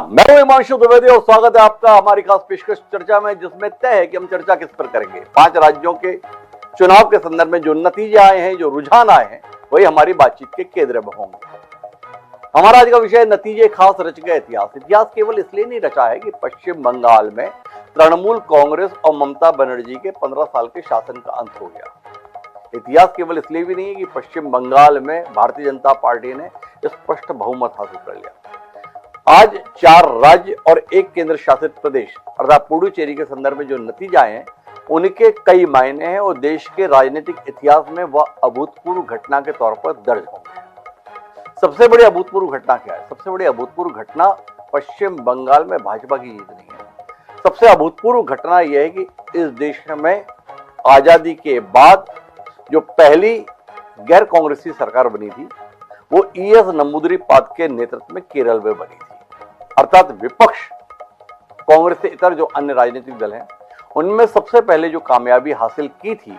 मैं हूं हिमांशु द्विवेदी और स्वागत है आपका हमारी खास पेशकश चर्चा में, जिसमें तय है कि हम चर्चा किस पर करेंगे। 5 राज्यों के चुनाव के संदर्भ में जो नतीजे आए हैं, जो रुझान आए हैं, वही हमारी बातचीत के केंद्र में होंगे। हमारा आज का विषय नतीजे खास रच गए इतिहास। इतिहास केवल इसलिए नहीं रचा है कि पश्चिम बंगाल में तृणमूल कांग्रेस और ममता बनर्जी के 15 साल के शासन का अंत हो गया। इतिहास केवल इसलिए भी नहीं है कि पश्चिम बंगाल में भारतीय जनता पार्टी ने स्पष्ट बहुमत हासिल कर लिया। आज 4 राज्य और 1 केंद्र शासित प्रदेश अर्थात पुडुचेरी के संदर्भ में जो नतीजे आए हैं, उनके कई मायने हैं और देश के राजनीतिक इतिहास में वह अभूतपूर्व घटना के तौर पर दर्ज होंगे। सबसे बड़ी अभूतपूर्व घटना क्या है? सबसे बड़ी अभूतपूर्व घटना पश्चिम बंगाल में भाजपा की जीत नहीं है। सबसे अभूतपूर्व घटना यह है कि इस देश में आजादी के बाद जो पहली गैर कांग्रेसी सरकार बनी थी, वो ES नंबूदिरीपाद के नेतृत्व में केरल में बनी थी। अर्थात विपक्ष कांग्रेस से इतर जो अन्य राजनीतिक दल हैं, उनमें सबसे पहले जो कामयाबी हासिल की थी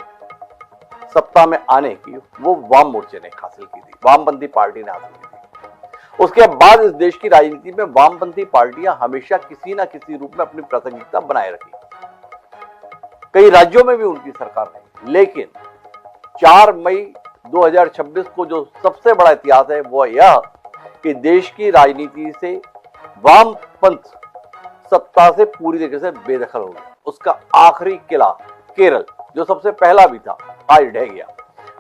सत्ता में आने की, वो वाम मोर्चे ने हासिल की थी, वामपंथी पार्टी ने हासिल की थी। उसके बाद इस देश की राजनीति में वामपंथी पार्टियां हमेशा किसी ना किसी रूप में अपनी प्रासंगिकता बनाए रखी। कई राज्यों में भी उनकी सरकार रही, लेकिन 4 मई 2026 को जो सबसे बड़ा इतिहास है वो यह कि देश की राजनीति से वामपंथ सत्ता से पूरी तरीके से बेदखल हो गया। उसका आखिरी किला केरल, जो सबसे पहला भी था, आज ढह गया।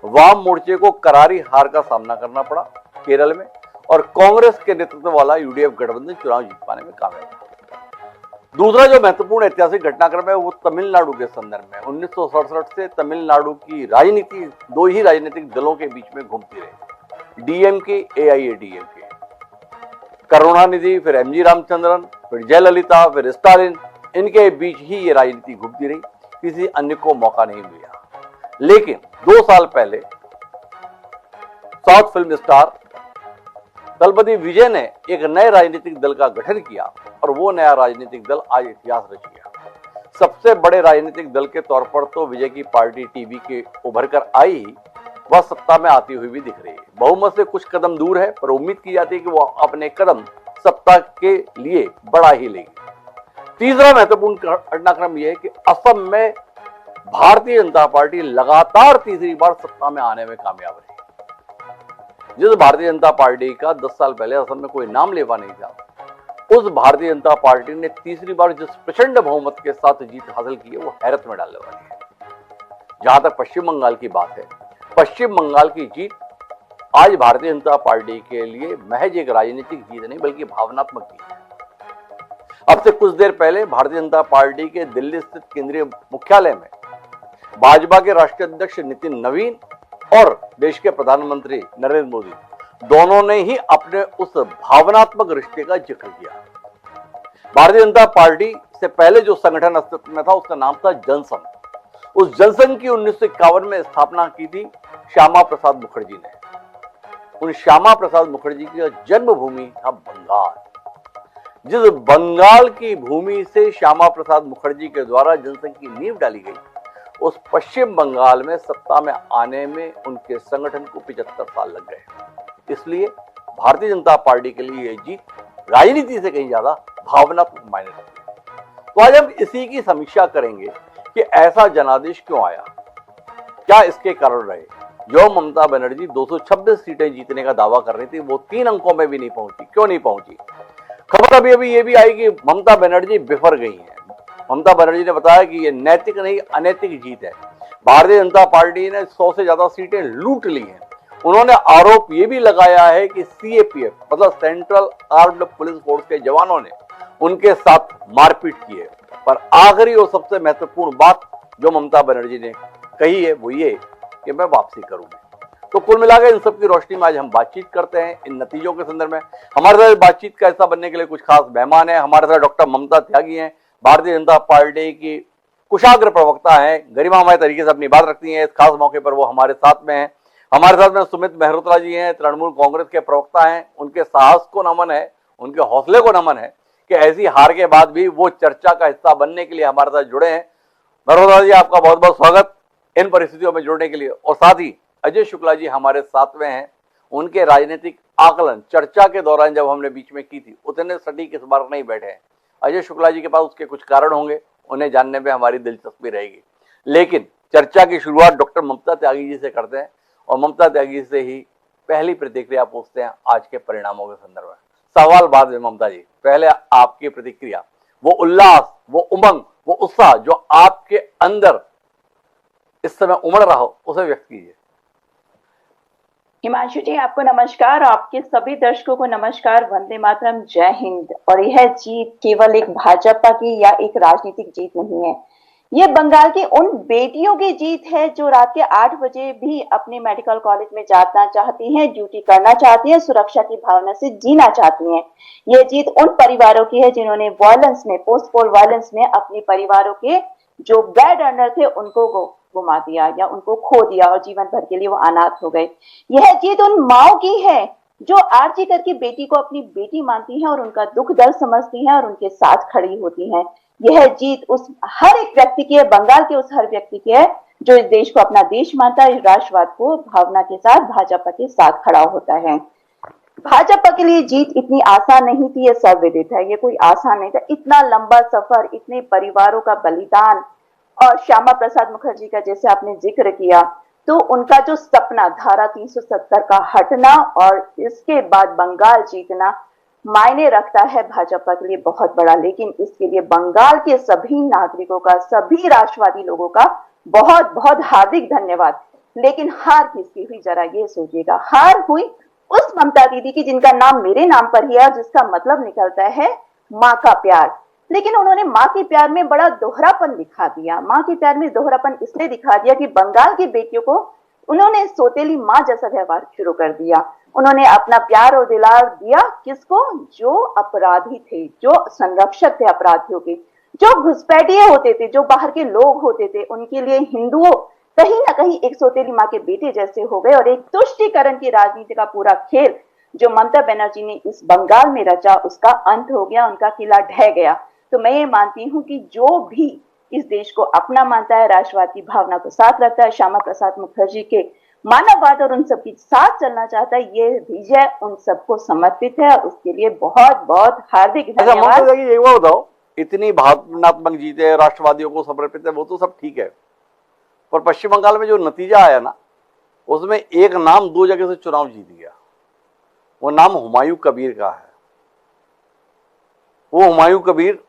वाम मोर्चे को करारी हार का सामना करना पड़ा केरल में और कांग्रेस के नेतृत्व वाला UDF गठबंधन चुनाव जीत पाने में कामयाब था। दूसरा जो महत्वपूर्ण ऐतिहासिक घटनाक्रम है वो तमिलनाडु के संदर्भ में 1967 से तमिलनाडु की राजनीति 2 ही राजनीतिक दलों के बीच में घूमती रही, DMK AIADMK। करुणानिधि, फिर MG रामचंद्रन, फिर जयललिता, फिर स्टालिन, इनके बीच ही ये राजनीति घूमती रही, किसी अन्य को मौका नहीं मिला। लेकिन 2 साल पहले साउथ फिल्म स्टार दलपति विजय ने एक नए राजनीतिक दल का गठन किया और वो नया राजनीतिक दल आज इतिहास रच गया। सबसे बड़े राजनीतिक दल के तौर पर तो विजय की पार्टी टीवी के उभर कर आई, वह सत्ता में आती हुई भी दिख रही है। बहुमत से कुछ कदम दूर है, पर उम्मीद की जाती है कि वो अपने कदम सत्ता के लिए बढ़ा ही लेगी। तीसरा महत्वपूर्ण घटनाक्रम यह है कि असम में भारतीय जनता पार्टी लगातार तीसरी बार सत्ता में आने में कामयाब रही। जिस भारतीय जनता पार्टी का 10 साल पहले असम में कोई नाम लेवा नहीं था, उस भारतीय जनता पार्टी ने तीसरी बार जिस प्रचंड बहुमत के साथ जीत हासिल की है, वो हैरत में डालने वाली है। जहां तक पश्चिम बंगाल की बात है, पश्चिम बंगाल की जीत आज भारतीय जनता पार्टी के लिए महज एक राजनीतिक जीत नहीं, बल्कि भावनात्मक जीत है। अब से कुछ देर पहले भारतीय जनता पार्टी के दिल्ली स्थित केंद्रीय मुख्यालय में भाजपा के राष्ट्रीय अध्यक्ष नितिन नवीन और देश के प्रधानमंत्री नरेंद्र मोदी दोनों ने ही अपने उस भावनात्मक रिश्ते का जिक्र किया। भारतीय जनता पार्टी से पहले जो संगठन अस्तित्व में था, उसका नाम था जनसंघ। उस जनसंघ की 1951 में स्थापना की थी श्यामा प्रसाद मुखर्जी ने। उन श्यामा प्रसाद मुखर्जी की जन्मभूमि था बंगाल। जिस बंगाल की भूमि से श्यामा प्रसाद मुखर्जी के द्वारा जनसंघ की नींव डाली गई, उस पश्चिम बंगाल में सत्ता में आने में उनके संगठन को 75 साल लग गए। इसलिए भारतीय जनता पार्टी के लिए यह जीत राजनीति से कहीं ज्यादा भावनात्मक मायने रखती है। तो आज हम इसी की समीक्षा करेंगे कि ऐसा जनादेश क्यों आया, क्या इसके कारण रहे। जो ममता बनर्जी 226 सीटें जीतने का दावा कर रही थी, वो 3 अंकों में भी नहीं पहुंची। क्यों नहीं पहुंची? खबर अभी ये भी आई कि ममता बनर्जी बिफर गई है। ममता बनर्जी ने बताया कि ये नैतिक नहीं, अनैतिक जीत है। भारतीय जनता पार्टी ने 100 से ज्यादा सीटें लूट ली हैं। उन्होंने आरोप ये भी लगाया है कि CAPF मतलब सेंट्रल आर्म्ड पुलिस फोर्स के जवानों ने उनके साथ मारपीट की है। पर आखिरी और सबसे महत्वपूर्ण बात जो ममता बनर्जी ने कही है, वो ये कि मैं वापसी करूंगी। तो कुल मिलाकर इन सब की रोशनी में आज हम बातचीत करते हैं इन नतीजों के संदर्भ में। हमारे साथ बातचीत का हिस्सा बनने के लिए कुछ खास मेहमान हैं। हमारे साथ डॉक्टर ममता त्यागी हैं, भारतीय जनता पार्टी की कुशाग्र प्रवक्ता हैं, गरिमामय तरीके से अपनी बात रखती हैं। इस खास मौके पर वो हमारे साथ में हैं। हमारे साथ में सुमित मेहरोत्रा जी हैं, तृणमूल कांग्रेस के प्रवक्ता हैं। उनके साहस को नमन है, उनके हौसले को नमन है कि ऐसी हार के बाद भी वो चर्चा का हिस्सा बनने के लिए हमारे साथ जुड़े हैं। मेहरोत्रा जी, आपका बहुत बहुत स्वागत इन परिस्थितियों में जुड़ने के लिए। और साथ ही अजय शुक्ला जी हमारे साथ में हैं, उनके राजनीतिक आकलन चर्चा के दौरान जब हमने बीच में की थी उतने सटीक इस बार नहीं बैठे हैं। अजय शुक्ला जी के पास उसके कुछ कारण होंगे, उन्हें जानने में हमारी दिलचस्पी रहेगी। लेकिन चर्चा की शुरुआत डॉक्टर ममता त्यागी जी से करते हैं और ममता त्यागी से ही पहली प्रतिक्रिया पूछते हैं आज के परिणामों के संदर्भ में। सवाल बाद में ममता जी, पहले आपकी प्रतिक्रिया, वो उल्लास, वो उमंग, वो उत्साह जो आपके अंदर इस समय उमड़ रहा हो उसे व्यक्त कीजिए। हिमांशु जी, आपको नमस्कार, आपके सभी दर्शकों को नमस्कार, वंदे मातरम, जय हिंद। और यह जीत केवल एक भाजपा की या एक राजनीतिक जीत नहीं है, ये बंगाल की उन बेटियों की जीत है जो रात के 8 बजे भी अपने मेडिकल कॉलेज में जाना चाहती हैं, ड्यूटी करना चाहती हैं, सुरक्षा की भावना से जीना चाहती हैं। ये जीत उन परिवारों की है जिन्होंने वायलेंस में, पोस्ट पोल वायलेंस में अपने परिवारों के जो बेड अर्नर थे उनको गुमा दिया या उनको खो दिया और जीवन भर के लिए वो अनाथ हो गए। यह जीत उन माओ की है जो आरजी करके बेटी को अपनी बेटी मानती हैं और उनका दुख दर्द समझती हैं और उनके साथ खड़ी होती हैं। यह जीत उस हर एक व्यक्ति की है, बंगाल के उस हर व्यक्ति की है जो इस देश को अपना देश मानता है, राष्ट्रवाद को भावना के साथ भाजपा के साथ खड़ा होता है। भाजपा के लिए जीत इतनी आसान नहीं थी, ये सर्वविदित है, ये कोई आसान नहीं था। इतना लंबा सफर, इतने परिवारों का बलिदान, और श्यामा प्रसाद मुखर्जी का जैसे आपने जिक्र किया, तो उनका जो सपना धारा 370 का हटना और इसके बाद बंगाल जीतना मायने रखता है भाजपा के लिए बहुत बड़ा। लेकिन इसके लिए बंगाल के सभी नागरिकों का, सभी राष्ट्रवादी लोगों का बहुत बहुत हार्दिक धन्यवाद। लेकिन हार किसकी हुई जरा ये सोचिएगा, हार हुई उस ममता दीदी की जिनका नाम मेरे नाम पर ही है, जिसका मतलब निकलता है माँ का प्यार। लेकिन उन्होंने माँ के प्यार में बड़ा दोहरापन दिखा दिया। माँ के प्यार में दोहरापन इसलिए दिखा दिया कि बंगाल की बेटियों को उन्होंने सौतेली माँ जैसा व्यवहार शुरू कर दिया। उन्होंने अपना प्यार और दुलार दिया किसको? जो अपराधी थे, जो संरक्षक थे अपराधियों के, जो घुसपैठिए होते थे, जो बाहर के लोग होते थे, उनके लिए हिंदुओं कहीं ना कहीं एक सौतेली माँ के बेटे जैसे हो गए। और एक तुष्टीकरण की राजनीति का पूरा खेल जो ममता बनर्जी ने इस बंगाल में रचा, उसका अंत हो गया, उनका किला ढह गया। तो मैं ये मानती हूँ कि जो भी इस देश को अपना मानता है, राष्ट्रवाद की भावना को साथ रखता है, श्यामा प्रसाद मुखर्जी के मानववाद और उन सबके साथ चलना चाहता है, ये विजय उन सबको समर्पित है। उसके लिए बहुत बहुत हार्दिक धन्यवाद। एक बात बताओ, इतनी भावनात्मक जीत है, राष्ट्रवादियों को समर्पित है, वो तो सब ठीक है, पर पश्चिम बंगाल में जो नतीजा आया ना, उसमें एक नाम 2 जगह से चुनाव जीत गया। वो नाम हुमायूं कबीर का है। वो हुमायूं कबीर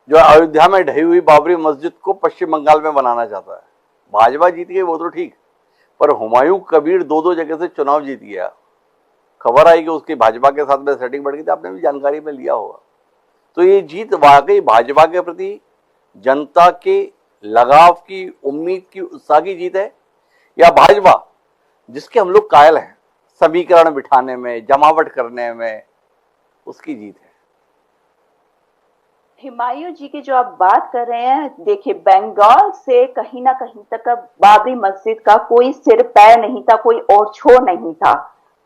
जो अयोध्या में ढही हुई बाबरी मस्जिद को पश्चिम बंगाल में बनाना चाहता है। भाजपा जीत गई वो तो ठीक, पर हुमायूं कबीर 2 जगह से चुनाव जीत गया। खबर आई कि उसकी भाजपा के साथ में सेटिंग बढ़ गई थी, आपने भी जानकारी में लिया होगा। तो ये जीत वाकई भाजपा के प्रति जनता के लगाव की, उम्मीद की, उत्साह की जीत है, या भाजपा जिसके हम लोग कायल हैं समीकरण बिठाने में, जमावट करने में, उसकी जीत है? हुमायूं जी की जो आप बात कर रहे हैं, देखिए बंगाल से कहीं ना कहीं तक बाबरी मस्जिद का कोई सिर पैर नहीं था, कोई और छोर नहीं था।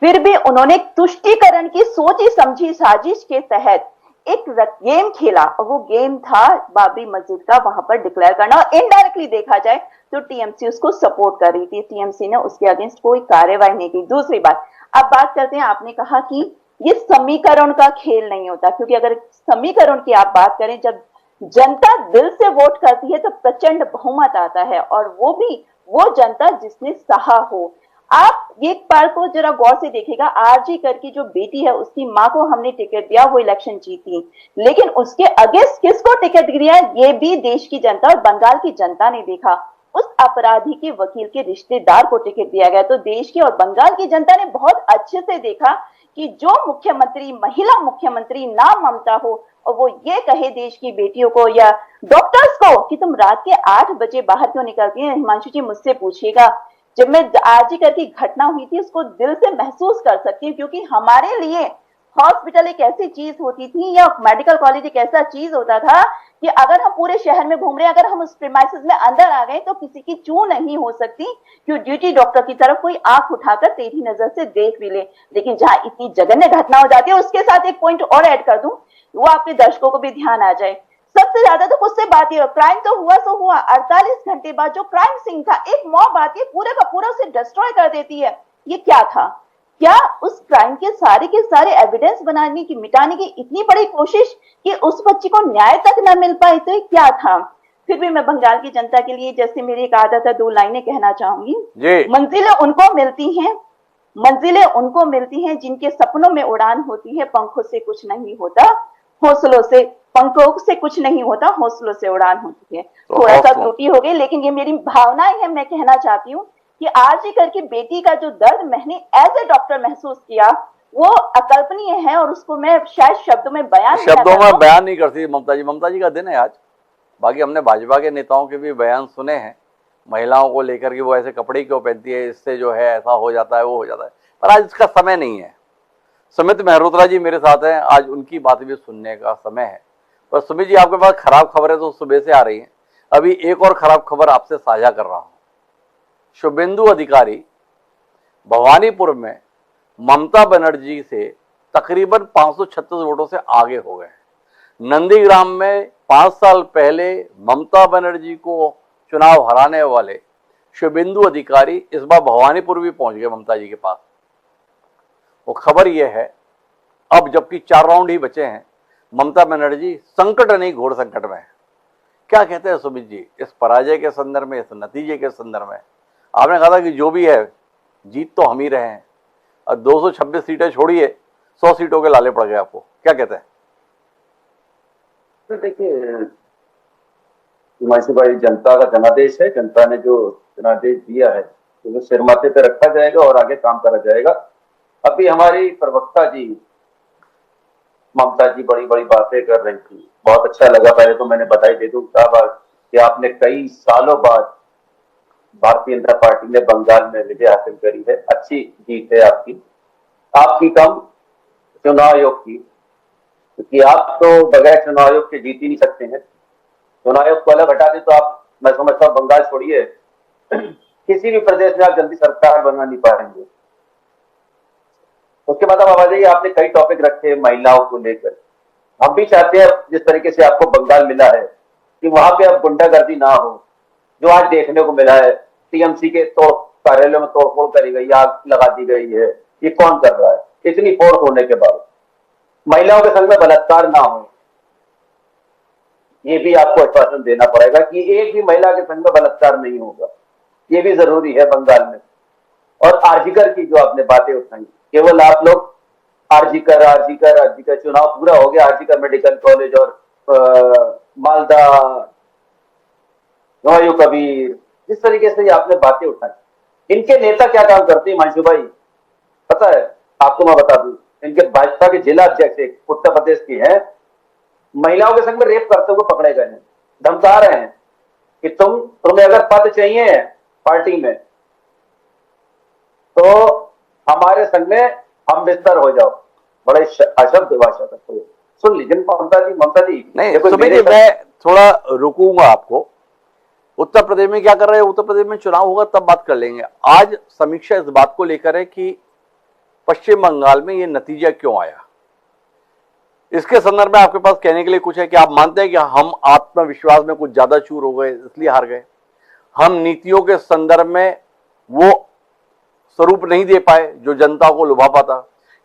फिर भी उन्होंने तुष्टीकरण की सोची समझी साजिश के तहत एक गेम खेला, और वो गेम था बाबरी मस्जिद का वहां पर डिक्लेयर करना। और इनडायरेक्टली देखा जाए तो टीएमसी उसको सपोर्ट कर रही थी, टीएमसी ने उसके अगेंस्ट कोई कार्रवाई नहीं की। दूसरी बात, अब बात करते हैं, आपने कहा कि ये समीकरण का खेल नहीं होता, क्योंकि अगर समीकरण की आप बात करें, जब जनता दिल से वोट करती है तो प्रचंड बहुमत आता है, और वो भी वो जनता जिसने सहा हो। आप एक बार को जरा गौर से देखिएगा, आरजी कर की जो बेटी है उसकी माँ को हमने टिकट दिया, वो इलेक्शन जीती, लेकिन उसके अगेंस्ट किसको टिकट दिया ये भी देश की जनता और बंगाल की जनता ने देखा। उस अपराधी के वकील के रिश्तेदार को टिकट दिया गया। तो देश की और बंगाल की जनता ने बहुत अच्छे से देखा कि जो मुख्यमंत्री, महिला मुख्यमंत्री ना ममता हो, और वो ये कहे देश की बेटियों को या डॉक्टर्स को कि तुम रात के 8 बजे बाहर क्यों निकलती हैं। हिमांशु जी मुझसे पूछिएगा, जब मैं आरजी कर की घटना हुई थी उसको दिल से महसूस कर सकती हूँ, क्योंकि हमारे लिए हॉस्पिटल एक ऐसी चीज होती थी, या मेडिकल कॉलेज एक ऐसा चीज होता था कि अगर हम पूरे शहर में घूम रहे हैं, अगर हम उस प्रीमाइसेस में अंदर आ गए तो किसी की चू नहीं हो सकती कि ड्यूटी डॉक्टर की तरफ कोई आंख उठाकर टेढ़ी नजर से देख भी ले। लेकिन जहां इतनी जघन्य घटना हो जाती है, उसके साथ एक पॉइंट और ऐड कर दूं, वो आपके दर्शकों को भी ध्यान आ जाए। सबसे ज्यादा तो उससे बात ही, क्राइम तो हुआ सो हुआ, 48 घंटे बाद जो क्राइम सीन था, एक मॉब आती है पूरे का पूरा उसे डिस्ट्रॉय कर देती है। ये क्या था? क्या उस क्राइम के सारे एविडेंस बनाने की, मिटाने की इतनी बड़ी कोशिश कि उस बच्ची को न्याय तक न मिल पाए, तो क्या था? फिर भी मैं बंगाल की जनता के लिए, जैसे मेरी एक आदत है, 2 लाइनें कहना चाहूंगी। मंजिलें उनको मिलती हैं, मंजिलें उनको मिलती हैं जिनके सपनों में उड़ान होती है, पंखों से कुछ नहीं होता, हौसलों से, पंखों से कुछ नहीं होता, हौसलों से उड़ान होती है। थोड़ा सा त्रुटि हो गई, लेकिन ये मेरी भावनाएं है। मैं कहना चाहती हूँ कि आरजी करके बेटी का जो दर्द मैंने एज ए डॉक्टर महसूस किया, वो अकल्पनीय है, और उसको मैं शायद शब्दों में बयान नहीं करती ममता जी। ममता जी का दिन है आज। बाकी हमने भाजपा के नेताओं के भी बयान सुने हैं महिलाओं को लेकर के, वो ऐसे कपड़े क्यों पहनती है, इससे जो है ऐसा हो जाता है, वो हो जाता है। पर आज इसका समय नहीं है। सुमित मेहरोत्रा जी मेरे साथ हैं, आज उनकी बात भी सुनने का समय है। पर सुमित जी, आपके पास खराब खबरें तो सुबह से आ रही हैं। अभी एक और खराब खबर आपसे साझा कर रहा हूं। शुभेंदु अधिकारी भवानीपुर में ममता बनर्जी से तकरीबन 536 वोटों से आगे हो गए। नंदीग्राम में 5 साल पहले ममता बनर्जी को चुनाव हराने वाले शुभेंदु अधिकारी इस बार भवानीपुर भी पहुंच गए ममता जी के पास। वो खबर यह है, अब जबकि 4 राउंड ही बचे हैं, ममता बनर्जी संकट नहीं घोर संकट में है। क्या कहते हैं सुमित जी इस पराजय के संदर्भ में, इस नतीजे के संदर्भ में? आपने कहा था कि जो भी है जीत तो हम ही रहे हैं, और 226 सीटें छोड़िए 100 सीटों के लाले पड़ गए आपको, क्या कहते हैं? तो देखिए हिमांशु भाई, जनता का जनादेश है। जनता ने जो जनादेश दिया है तो सिर माथे पे रखा जाएगा और आगे काम करा जाएगा। अभी हमारी प्रवक्ता जी ममता जी बड़ी बड़ी बातें कर रही थी, बहुत अच्छा लगा। पहले तो मैंने बधाई दे दूं साहब कि आपने कई सालों बाद भारतीय जनता पार्टी ने बंगाल में विजय हासिल करी है। अच्छी जीत है आपकी कम चुनाव आयोग की, क्योंकि आप तो बगैर चुनाव आयोग के जीत ही नहीं सकते हैं। चुनाव आयोग को अलग हटा दे तो आप, मैं समझता हूँ बंगाल छोड़िए किसी भी प्रदेश में आप जल्दी सरकार बना नहीं पाएंगे। उसके बाद अब आ जाइए, आपने कई टॉपिक रखे महिलाओं को लेकर। हम भी चाहते हैं जिस तरीके से आपको बंगाल मिला है कि वहां पे अब गुंडागर्दी ना हो, जो आज देखने को मिला है। टीएमसी के कार्यालयों में तोड़फोड़ करी गई, आग लगा दी गई है, ये कौन कर रहा है? इतनी फोर्स होने के बाद महिलाओं के संग में बलात्कार ना हो, ये भी आपको आश्वासन देना पड़ेगा कि एक भी महिला के संग में बलात्कार नहीं होगा। ये भी जरूरी है बंगाल में। और आरजीकर की जो आपने बातें उठाई, केवल आप लोग आरजीकर चुनाव पूरा हो गया, आरजीकर मेडिकल कॉलेज और मालदा, हुमायूं कबीर, जिस तरीके से आपने बातें उठाई, इनके नेता क्या काम करते हैं हिमांशु भाई पता है आपको? मैं बता दूं, इनके भाजपा के जिला अध्यक्ष उत्तर प्रदेश की हैं, महिलाओं के संग में रेप करते हुए पकड़े गए हैं। धमका रहे हैं कि तुम्हें अगर पद चाहिए पार्टी में तो हमारे संग में हम बिस्तर हो जाओ। बड़े अशब्द भाषा करते हुए सुन लीजिए ममता जी। नहीं सुमित जी, मैं थोड़ा रुकूंगा आपको। उत्तर प्रदेश में क्या कर रहे हैं? उत्तर प्रदेश में चुनाव होगा तब बात कर लेंगे। आज समीक्षा इस बात को लेकर है कि पश्चिम बंगाल में ये नतीजा क्यों आया। इसके संदर्भ में आपके पास कहने के लिए कुछ है कि आप मानते हैं कि हम आत्मविश्वास में कुछ ज्यादा चूर हो गए इसलिए हार गए, हम नीतियों के संदर्भ में वो स्वरूप नहीं दे पाए जो जनता को लुभा पाता?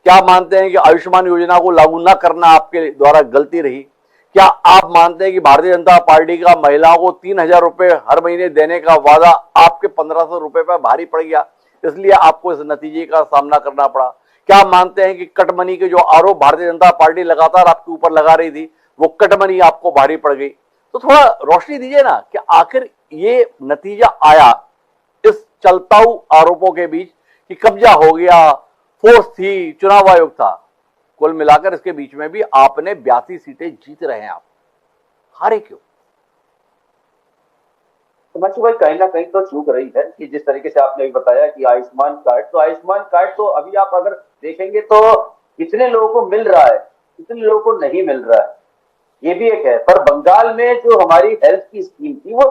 क्या आप मानते हैं कि आयुष्मान योजना को लागू न करना आपके द्वारा गलती रही? क्या आप मानते हैं कि भारतीय जनता पार्टी का महिलाओं को 3,000 रुपए हर महीने देने का वादा आपके 1,500 रुपए पर भारी पड़ गया, इसलिए आपको इस नतीजे का सामना करना पड़ा? क्या आप मानते हैं कि कटमनी के जो आरोप भारतीय जनता पार्टी लगातार आपके ऊपर लगा रही थी, वो कटमनी आपको भारी पड़ गई? तो थोड़ा रोशनी दीजिए ना कि आखिर ये नतीजा आया इस चलताऊ आरोपों के बीच कि कब्जा हो गया, फोर्स थी, चुनाव आयोग था, कुल मिलाकर इसके बीच में भी आपने 82 सीटें जीत रहे हैं, आप हारे क्यों? तो मंशु भाई कहीं ना कहीं तो चूक रही है कि जिस तरीके से आपने बताया कि आयुष्मान कार्ड तो अभी आप अगर देखेंगे तो कितने लोगों को मिल रहा है, कितने लोगों को नहीं मिल रहा है, ये भी एक है। पर बंगाल में जो हमारी हेल्थ की स्कीम थी वो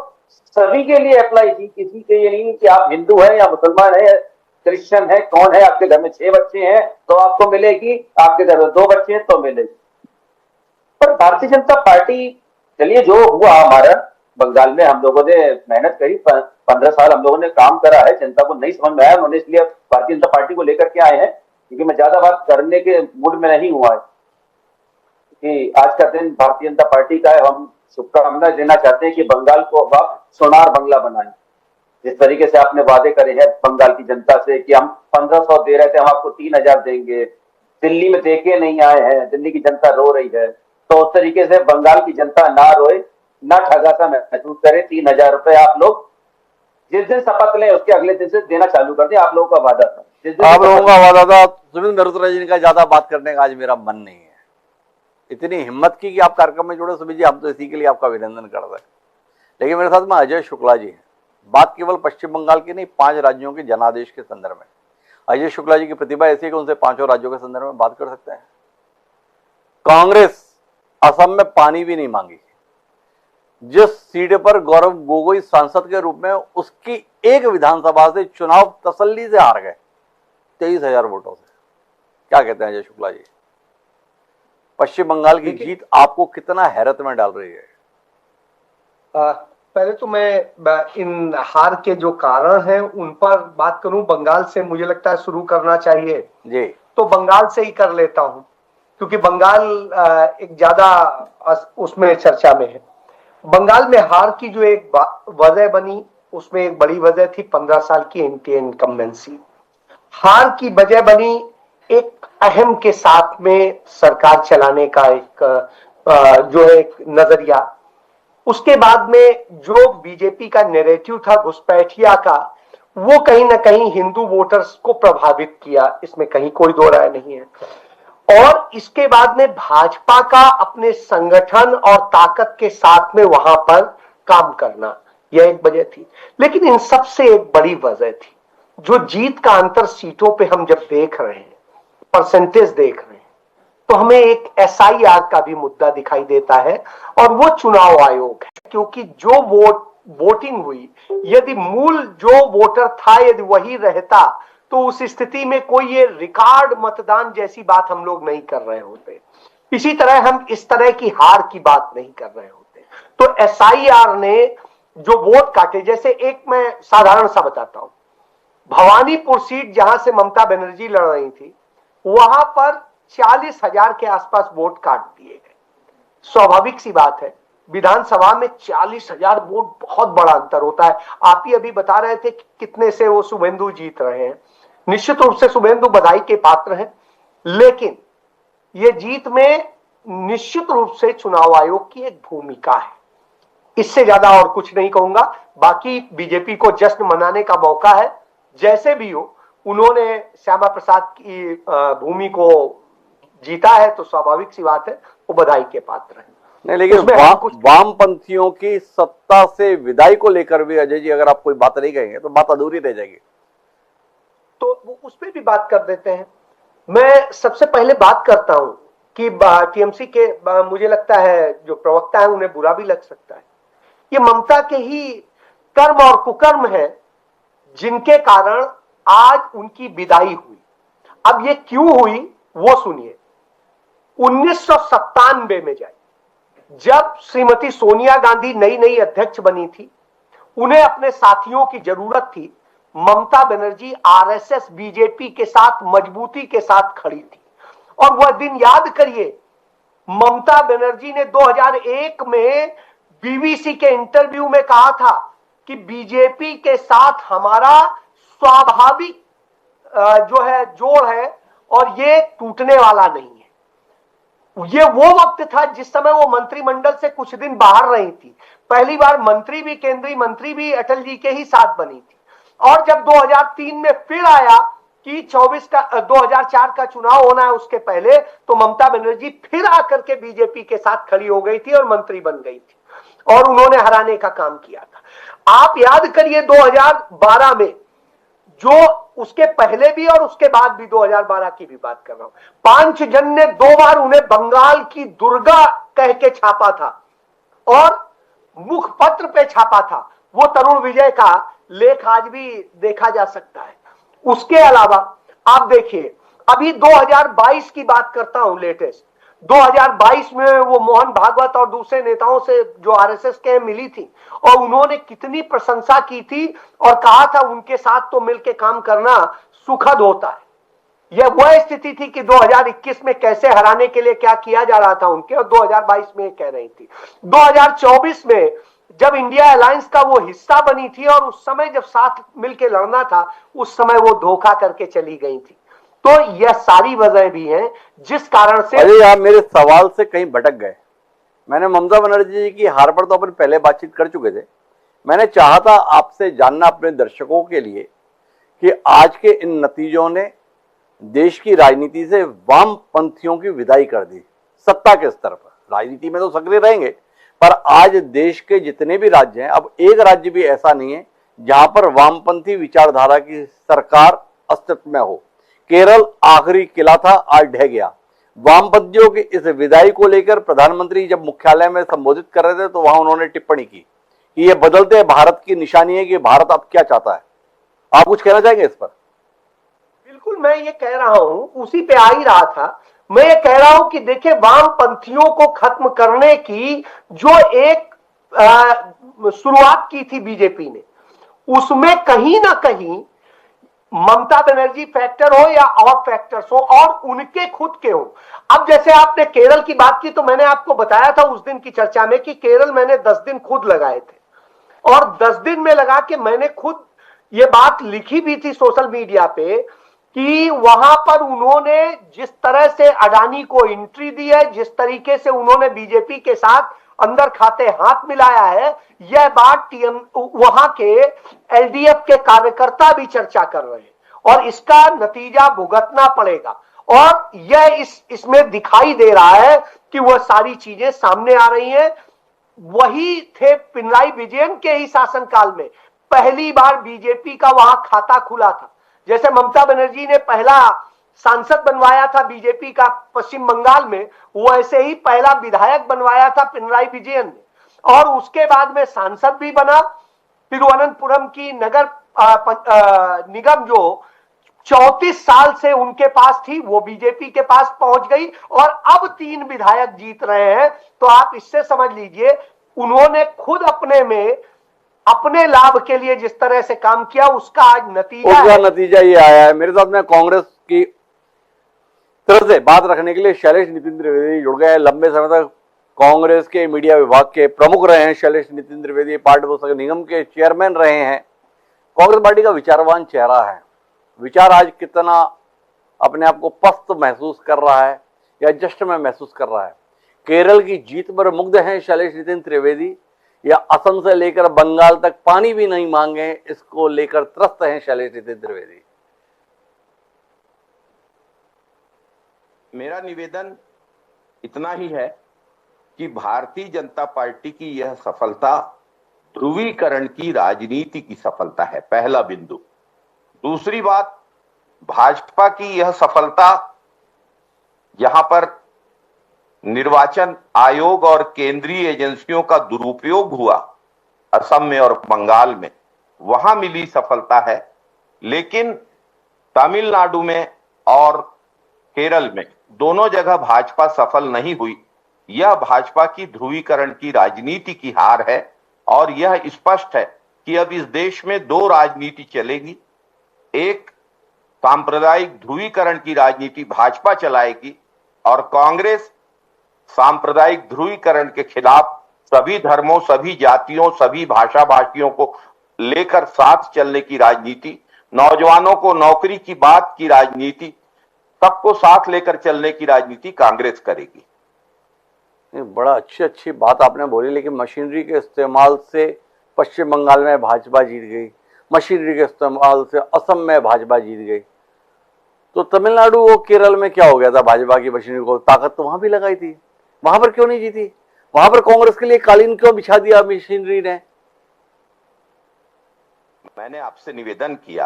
सभी के लिए अप्लाई थी, किसी के लिए नहीं कि आप हिंदू हैं या मुसलमान है, क्रिश्चियन है, कौन है, आपके घर में 6 बच्चे हैं तो आपको मिलेगी, आपके घर में 2 बच्चे हैं तो मिलेगी। पर भारतीय जनता पार्टी, चलिए जो हुआ हमारा बंगाल में, हम लोगों ने मेहनत करी, 15 साल हम लोगों ने काम करा है, जनता को नहीं समझ में आया, उन्होंने इसलिए भारतीय जनता पार्टी को लेकर के आए हैं क्योंकि मैं ज्यादा बात करने के मूड में नहीं हुआ है कि आज का दिन भारतीय जनता पार्टी का है। हम शुभकामनाएं देना चाहते हैं कि बंगाल को अब आप सोनार बंगला बनाएं। जिस तरीके से आपने वादे करे हैं बंगाल की जनता से कि हम 1500 दे रहे थे, हम आपको 3000 देंगे, दिल्ली में देके नहीं आए हैं, दिल्ली की जनता रो रही है, तो उस तरीके से बंगाल की जनता ना रोए, ना ठगा सा महसूस करे। 3000 रुपए आप लोग जिस दिन शपथ लें उसके अगले दिन से देना चालू कर दें। आप लोगों का वादा था, जिस दिन आप लोगों का वादा था। सुमित मल्होत्रा जी का ज्यादा बात करने का आज मेरा मन नहीं है। इतनी हिम्मत की कि आप कार्यक्रम में जुड़े सुमित जी, हम तो इसी के लिए आपका अभिनंदन करते हैं। लेकिन मेरे साथ में अजय शुक्ला जी हैं। बात केवल पश्चिम बंगाल की नहीं, 5 राज्यों के जनादेश के संदर्भ में अजय शुक्ला जी की प्रतिभा ऐसी है कि उनसे 5 राज्यों के संदर्भ में बात कर सकते हैं। कांग्रेस असम में पानी भी नहीं मांगी। जिस सीट पर गौरव गोगोई सांसद के रूप में उसकी एक विधानसभा से चुनाव तसल्ली से हार गए 23,000 वोटों से। क्या कहते हैं अजय शुक्ला जी? पश्चिम बंगाल की जीत आपको कितना हैरत में डाल रही है? पहले तो मैं इन हार के जो कारण हैं उन पर बात करूं। बंगाल से मुझे लगता है शुरू करना चाहिए जी। तो बंगाल से ही कर लेता हूं, क्योंकि बंगाल एक ज्यादा उसमें चर्चा में है। बंगाल में हार की जो एक वजह बनी, उसमें एक बड़ी वजह थी 15 साल की एंटी इनकम्बेंसी। हार की वजह बनी एक अहम के साथ में सरकार चलाने का एक जो है एक नजरिया। उसके बाद में जो बीजेपी का नैरेटिव था घुसपैठिया का, वो कहीं ना कहीं हिंदू वोटर्स को प्रभावित किया, इसमें कहीं कोई दो राय नहीं है। और इसके बाद में भाजपा का अपने संगठन और ताकत के साथ में वहां पर काम करना, यह एक वजह थी। लेकिन इन सबसे एक बड़ी वजह थी जो जीत का अंतर सीटों पे हम जब देख रहे हैं, परसेंटेज देख रहे हैं, तो हमें एक SIR का भी मुद्दा दिखाई देता है, और वो चुनाव आयोग है। क्योंकि जो वोटिंग हुई, यदि मूल जो वोटर था यदि वही रहता, तो उस स्थिति में कोई ये रिकॉर्ड मतदान जैसी बात हम लोग नहीं कर रहे होते। इसी तरह हम इस तरह की हार की बात नहीं कर रहे होते। तो SIR ने जो वोट काटे, जैसे एक मैं साधारण सा बताता हूं, भवानीपुर सीट जहां से ममता बनर्जी लड़ रही थी, वहां पर 40,000 के आसपास वोट काट दिए गए। स्वाभाविक सी बात है, विधानसभा में 40,000 वोट बहुत बड़ा अंतर होता है। आप ही अभी बता रहे थे कि कितने से वो शुभेंदु जीत रहे हैं। निश्चित रूप से शुभेंदु बधाई के पात्र हैं, लेकिन ये जीत में निश्चित रूप से चुनाव आयोग की एक भूमिका है। इससे ज्यादा और कुछ नहीं कहूंगा। बाकी बीजेपी को जश्न मनाने का मौका है। जैसे भी हो, उन्होंने श्यामा प्रसाद की भूमि को जीता है, तो स्वाभाविक सी बात है वो बधाई के पात्र है। नहीं, लेकिन वामपंथियों की सत्ता से विदाई को लेकर भी अजय जी अगर आप कोई बात नहीं कहेंगे तो बात अधूरी रह जाएगी। तो वो उस पर भी बात कर देते हैं। मैं सबसे पहले बात करता हूं कि TMC के मुझे लगता है जो प्रवक्ता है उन्हें बुरा भी लग सकता है, ये ममता के ही कर्म और कुकर्म है जिनके कारण आज उनकी विदाई हुई। अब ये क्यों हुई वो सुनिए। 1997 में जब श्रीमती सोनिया गांधी नई नई अध्यक्ष बनी थी, उन्हें अपने साथियों की जरूरत थी। ममता बनर्जी RSS बीजेपी के साथ मजबूती के साथ खड़ी थी, और वह दिन याद करिए, ममता बनर्जी ने 2001 में BBC के इंटरव्यू में कहा था कि बीजेपी के साथ हमारा स्वाभाविक जो है जोड़ है और ये टूटने वाला नहीं है। ये वो वक्त था जिस समय वो मंत्रिमंडल से कुछ दिन बाहर रही थी। पहली बार मंत्री भी, केंद्रीय मंत्री भी अटल जी के ही साथ बनी थी। और जब 2003 में फिर आया कि 2004 का चुनाव होना है उसके पहले, तो ममता बनर्जी फिर आकर के बीजेपी के साथ खड़ी हो गई थी और मंत्री बन गई थी, और उन्होंने हराने का काम किया था। आप याद करिए 2012 में, जो उसके पहले भी और उसके बाद भी 2012 की भी बात कर रहा हूं, 5 जन ने 2 बार उन्हें बंगाल की दुर्गा कह के छापा था और मुखपत्र पे छापा था। वो तरुण विजय का लेख आज भी देखा जा सकता है। उसके अलावा आप देखिए, अभी 2022 की बात करता हूं, लेटेस्ट 2022 में वो मोहन भागवत और दूसरे नेताओं से जो RSS के मिली थी, और उन्होंने कितनी प्रशंसा की थी और कहा था उनके साथ तो मिलकर काम करना सुखद होता है। यह वह स्थिति थी कि 2021 में कैसे हराने के लिए क्या किया जा रहा था उनके, और 2022 में कह रही थी। 2024 में जब इंडिया अलायंस का वो हिस्सा बनी थी और उस समय जब साथ मिलकर लड़ना था, उस समय वो धोखा करके चली गई थी। तो यह सारी वजह भी हैं जिस कारण से। अरे आप मेरे सवाल से कहीं भटक गए। मैंने ममता बनर्जी जी की हार पर तो अपन पहले बातचीत कर चुके थे। मैंने चाहा था आपसे जानना अपने दर्शकों के लिए कि आज के इन नतीजों ने देश की राजनीति से वामपंथियों की विदाई कर दी। सत्ता के स्तर पर राजनीति में तो सक्रिय रहेंगे, पर आज देश के जितने भी राज्य हैं, अब एक राज्य भी ऐसा नहीं है जहां पर वामपंथी विचारधारा की सरकार अस्तित्व में हो। केरल आखिरी किला था, आज ढह गया। वामपंथियों की इस विदाई को लेकर प्रधानमंत्री जब मुख्यालय में संबोधित कर रहे थे तो वहां उन्होंने टिप्पणी की कि यह बदलते भारत की निशानी है कि भारत अब क्या चाहता है। आप कुछ कहना चाहेंगे इस पर? बिल्कुल, मैं ये कह रहा हूं, उसी पे आ ही रहा था। मैं ये कह रहा हूं कि देखिए, वामपंथियों को खत्म करने की जो एक शुरुआत की थी बीजेपी ने, उसमें कहीं ना कहीं ममता बनर्जी फैक्टर हो या और फैक्टर्स हो और उनके खुद के हो। अब जैसे आपने केरल की बात की, तो मैंने आपको बताया था उस दिन की चर्चा में कि केरल मैंने 10 दिन खुद लगाए थे, और 10 दिन में लगा के मैंने खुद ये बात लिखी भी थी सोशल मीडिया पे कि वहां पर उन्होंने जिस तरह से अडानी को एंट्री दी है, जिस तरीके से उन्होंने बीजेपी के साथ अंदर खाते हाथ मिलाया है, यह बात वहां के एलडीएफ के कार्यकर्ता भी चर्चा कर रहे हैं और इसका नतीजा भुगतना पड़ेगा। और यह इसमें दिखाई दे रहा है कि वह सारी चीजें सामने आ रही हैं। वही थे पिनराई विजयन के ही शासनकाल में पहली बार बीजेपी का वहां खाता खुला था। जैसे ममता बनर्जी ने पहला सांसद बनवाया था बीजेपी का पश्चिम बंगाल में, वैसे ही पहला विधायक बनवाया था पिनराई विजयन ने, और उसके बाद में सांसद भी बना। तिरुवनंतपुरम की नगर निगम जो 34 साल से उनके पास थी, वो बीजेपी के पास पहुंच गई और अब 3 विधायक जीत रहे हैं। तो आप इससे समझ लीजिए, उन्होंने खुद अपने में अपने लाभ के लिए जिस तरह से काम किया, उसका आज नतीजा ये आया है। मेरे साथ में कांग्रेस की तरफ से बात रखने के लिए शैलेश नितिन त्रिवेदी जुड़ गए हैं। लंबे समय तक कांग्रेस के मीडिया विभाग के प्रमुख रहे हैं शैलेश नितिन त्रिवेदी, पार्टी पुस्तक निगम के चेयरमैन रहे हैं। कांग्रेस पार्टी का विचारवान चेहरा है। विचार आज कितना अपने आप को पस्त महसूस कर रहा है या जश्न में महसूस कर रहा है? केरल की जीत पर मुग्ध हैं शैलेश नितिन त्रिवेदी, या असम से लेकर बंगाल तक पानी भी नहीं मांगे इसको लेकर त्रस्त हैं शैलेश नितिन त्रिवेदी? मेरा निवेदन इतना ही है कि भारतीय जनता पार्टी की यह सफलता ध्रुवीकरण की राजनीति की सफलता है, पहला बिंदु। दूसरी बात, भाजपा की यह सफलता यहां पर निर्वाचन आयोग और केंद्रीय एजेंसियों का दुरुपयोग हुआ असम में और बंगाल में, वहां मिली सफलता है। लेकिन तमिलनाडु में और केरल में दोनों जगह भाजपा सफल नहीं हुई। यह भाजपा की ध्रुवीकरण की राजनीति की हार है और यह स्पष्ट है कि अब इस देश में 2 राजनीति चलेगी। एक सांप्रदायिक ध्रुवीकरण की राजनीति भाजपा चलाएगी और कांग्रेस सांप्रदायिक ध्रुवीकरण के खिलाफ सभी धर्मों, सभी जातियों, सभी भाषा भाषियों को लेकर साथ चलने की राजनीति, नौजवानों को नौकरी की बात की राजनीति, सबको साथ लेकर चलने की राजनीति कांग्रेस करेगी। बड़ा अच्छी बात आपने बोली, लेकिन मशीनरी के इस्तेमाल से पश्चिम बंगाल में भाजपा जीत गई, मशीनरी के इस्तेमाल से असम में भाजपा जीत गई, तो तमिलनाडु और केरल में क्या हो गया था? भाजपा की मशीनरी को ताकत तो वहां भी लगाई थी, वहां पर क्यों नहीं जीती? वहां पर कांग्रेस के लिए कालीन क्यों बिछा दिया मशीनरी ने? मैंने आपसे निवेदन किया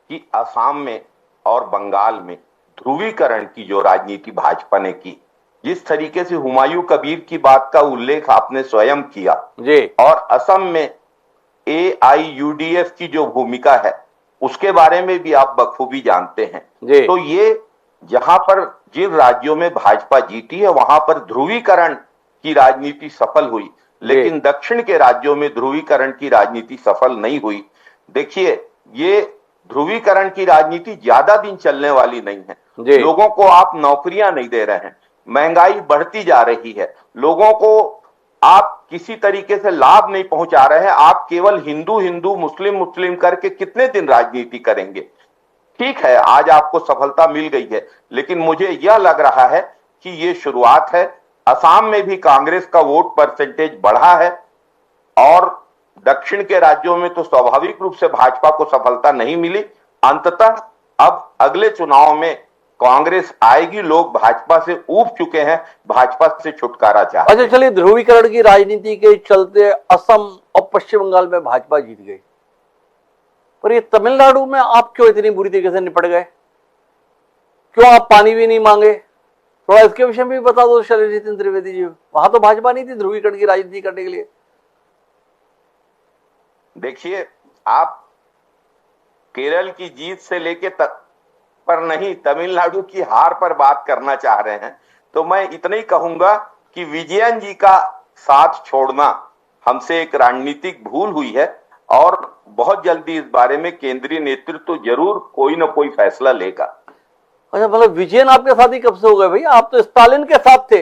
कि असम में और बंगाल में ध्रुवीकरण की जो राजनीति भाजपा ने की, जिस तरीके से हुमायूं कबीर की बात का उल्लेख आपने स्वयं किया जी, और असम में AIUDF की जो भूमिका है उसके बारे में भी आप बखूबी जानते हैं जी। तो ये जहां पर जिन राज्यों में भाजपा जीती है वहां पर ध्रुवीकरण की राजनीति सफल हुई, लेकिन दक्षिण के राज्यों में ध्रुवीकरण की राजनीति सफल नहीं हुई। देखिए, ये ध्रुवीकरण की राजनीति ज्यादा दिन चलने वाली नहीं है। जी। लोगों को आप नौकरियां नहीं दे रहे हैं, महंगाई बढ़ती जा रही है, लोगों को आप किसी तरीके से लाभ नहीं पहुंचा रहे हैं। आप केवल हिंदू हिंदू मुस्लिम मुस्लिम करके कितने दिन राजनीति करेंगे? ठीक है, आज आपको सफलता मिल गई है, लेकिन मुझे यह लग रहा है कि ये शुरुआत है। असम में भी कांग्रेस का वोट परसेंटेज बढ़ा है और दक्षिण के राज्यों में तो स्वाभाविक रूप से भाजपा को सफलता नहीं मिली। अंततः अब अगले चुनाव में कांग्रेस आएगी, लोग भाजपा से ऊब चुके हैं, भाजपा से छुटकारा चाहते हैं। अच्छा चलिए, ध्रुवीकरण की राजनीति के चलते असम और पश्चिम बंगाल में भाजपा जीत गई, पर ये तमिलनाडु में आप क्यों इतनी बुरी तरीके से निपट गए? क्यों आप पानी भी नहीं मांगे? थोड़ा इसके विषय में भी बता दो शैलेश त्रिवेदी जी। वहां तो भाजपा नहीं थी ध्रुवीकरण की राजनीति करने के लिए। देखिए, आप केरल की जीत से लेके पर नहीं, तमिलनाडु की हार पर बात करना चाह रहे हैं, तो मैं इतना ही कहूंगा कि विजयन जी का साथ छोड़ना हमसे एक रणनीतिक भूल हुई है और बहुत जल्दी इस बारे में केंद्रीय नेतृत्व जरूर कोई ना कोई फैसला लेगा। अच्छा, मतलब विजयन आपके साथ ही कब से हो गए भैया? आप तो स्टालिन के साथ थे।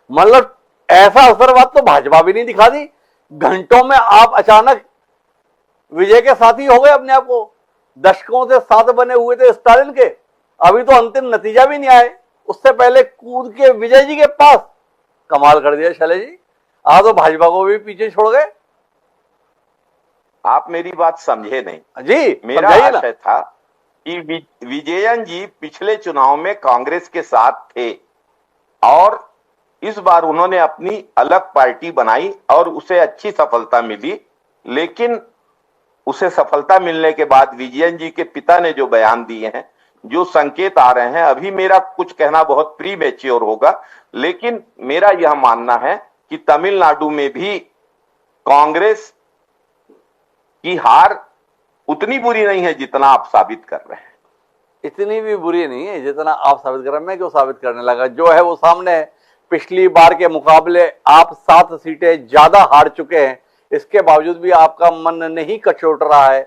मतलब ऐसा असरवाद तो भाजपा भी नहीं दिखा दी, घंटों में आप अचानक विजय के साथी हो गए अपने आप को। दशकों से साथ बने हुए थे स्टालिन के, अभी तो अंतिम नतीजा भी नहीं आए, उससे पहले कूद के विजय जी के पास। कमाल कर दिया शैलेश जी, आप तो भाजपा को भी पीछे छोड़ गए। आप मेरी बात समझे नहीं जी, मेरा आशय था कि विजयन जी पिछले चुनाव में कांग्रेस के साथ थे और इस बार उन्होंने अपनी अलग पार्टी बनाई और उसे अच्छी सफलता मिली। लेकिन उसे सफलता मिलने के बाद विजयन जी के पिता ने जो बयान दिए हैं, जो संकेत आ रहे हैं, अभी मेरा कुछ कहना बहुत प्री मैच्योर होगा, लेकिन मेरा यह मानना है कि तमिलनाडु में भी कांग्रेस की हार उतनी बुरी नहीं है जितना आप साबित कर रहे हैं। इतनी भी बुरी नहीं है जितना आप साबित कर रहे हैं। मैं क्यों साबित करने लगा? जो है वो सामने है। पिछली बार के मुकाबले आप 7 सीटें ज्यादा हार चुके हैं, इसके बावजूद भी आपका मन नहीं कचोट रहा है।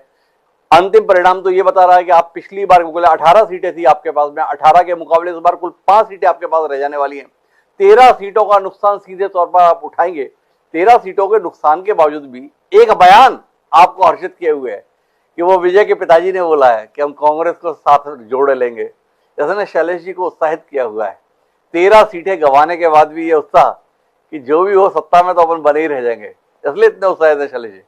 अंतिम परिणाम तो ये बता रहा है कि आप पिछली बार मुकाबले 18 सीटें थी आपके पास में, 18 के मुकाबले इस बार कुल 5 सीटें आपके पास रह जाने वाली हैं। 13 सीटों का नुकसान सीधे तौर पर आप उठाएंगे। 13 सीटों के नुकसान के बावजूद भी एक बयान आपको हर्षित किए हुए है कि वो विजय के पिताजी ने बोला है कि हम कांग्रेस को साथ जोड़ लेंगे। इसने शैलेश जी को उत्साहित किया हुआ है। 13 सीटें गंवाने के बाद भी ये उत्साह कि जो भी हो सत्ता में तो अपन बने ही रह जाएंगे, इसलिए इतने उत्साहित है शैलेश जी।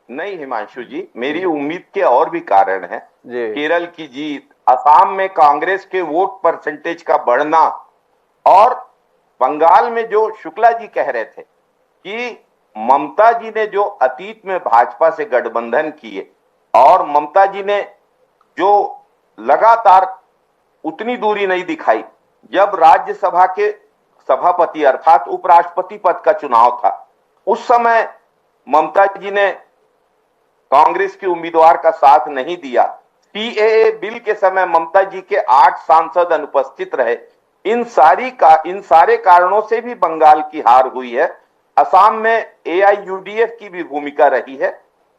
नहीं हिमांशु जी, मेरी उम्मीद के और भी कारण हैं। केरल की जीत, असम में कांग्रेस के वोट परसेंटेज का बढ़ना और बंगाल में जो शुक्ला जी कह रहे थे कि ममता जी ने जो अतीत में भाजपा से गठबंधन किए और ममता जी ने जो लगातार उतनी दूरी नहीं दिखाई, जब राज्यसभा के सभापति अर्थात उपराष्ट्रपति पद का चुनाव था, उस समय ममता जी ने कांग्रेस के उम्मीदवार का साथ नहीं दिया। सीएए बिल के समय ममता जी के 8 सांसद अनुपस्थित रहे। इन सारे कारणों से भी बंगाल की हार हुई है। असम में एआईयूडीएफ की भी भूमिका रही है।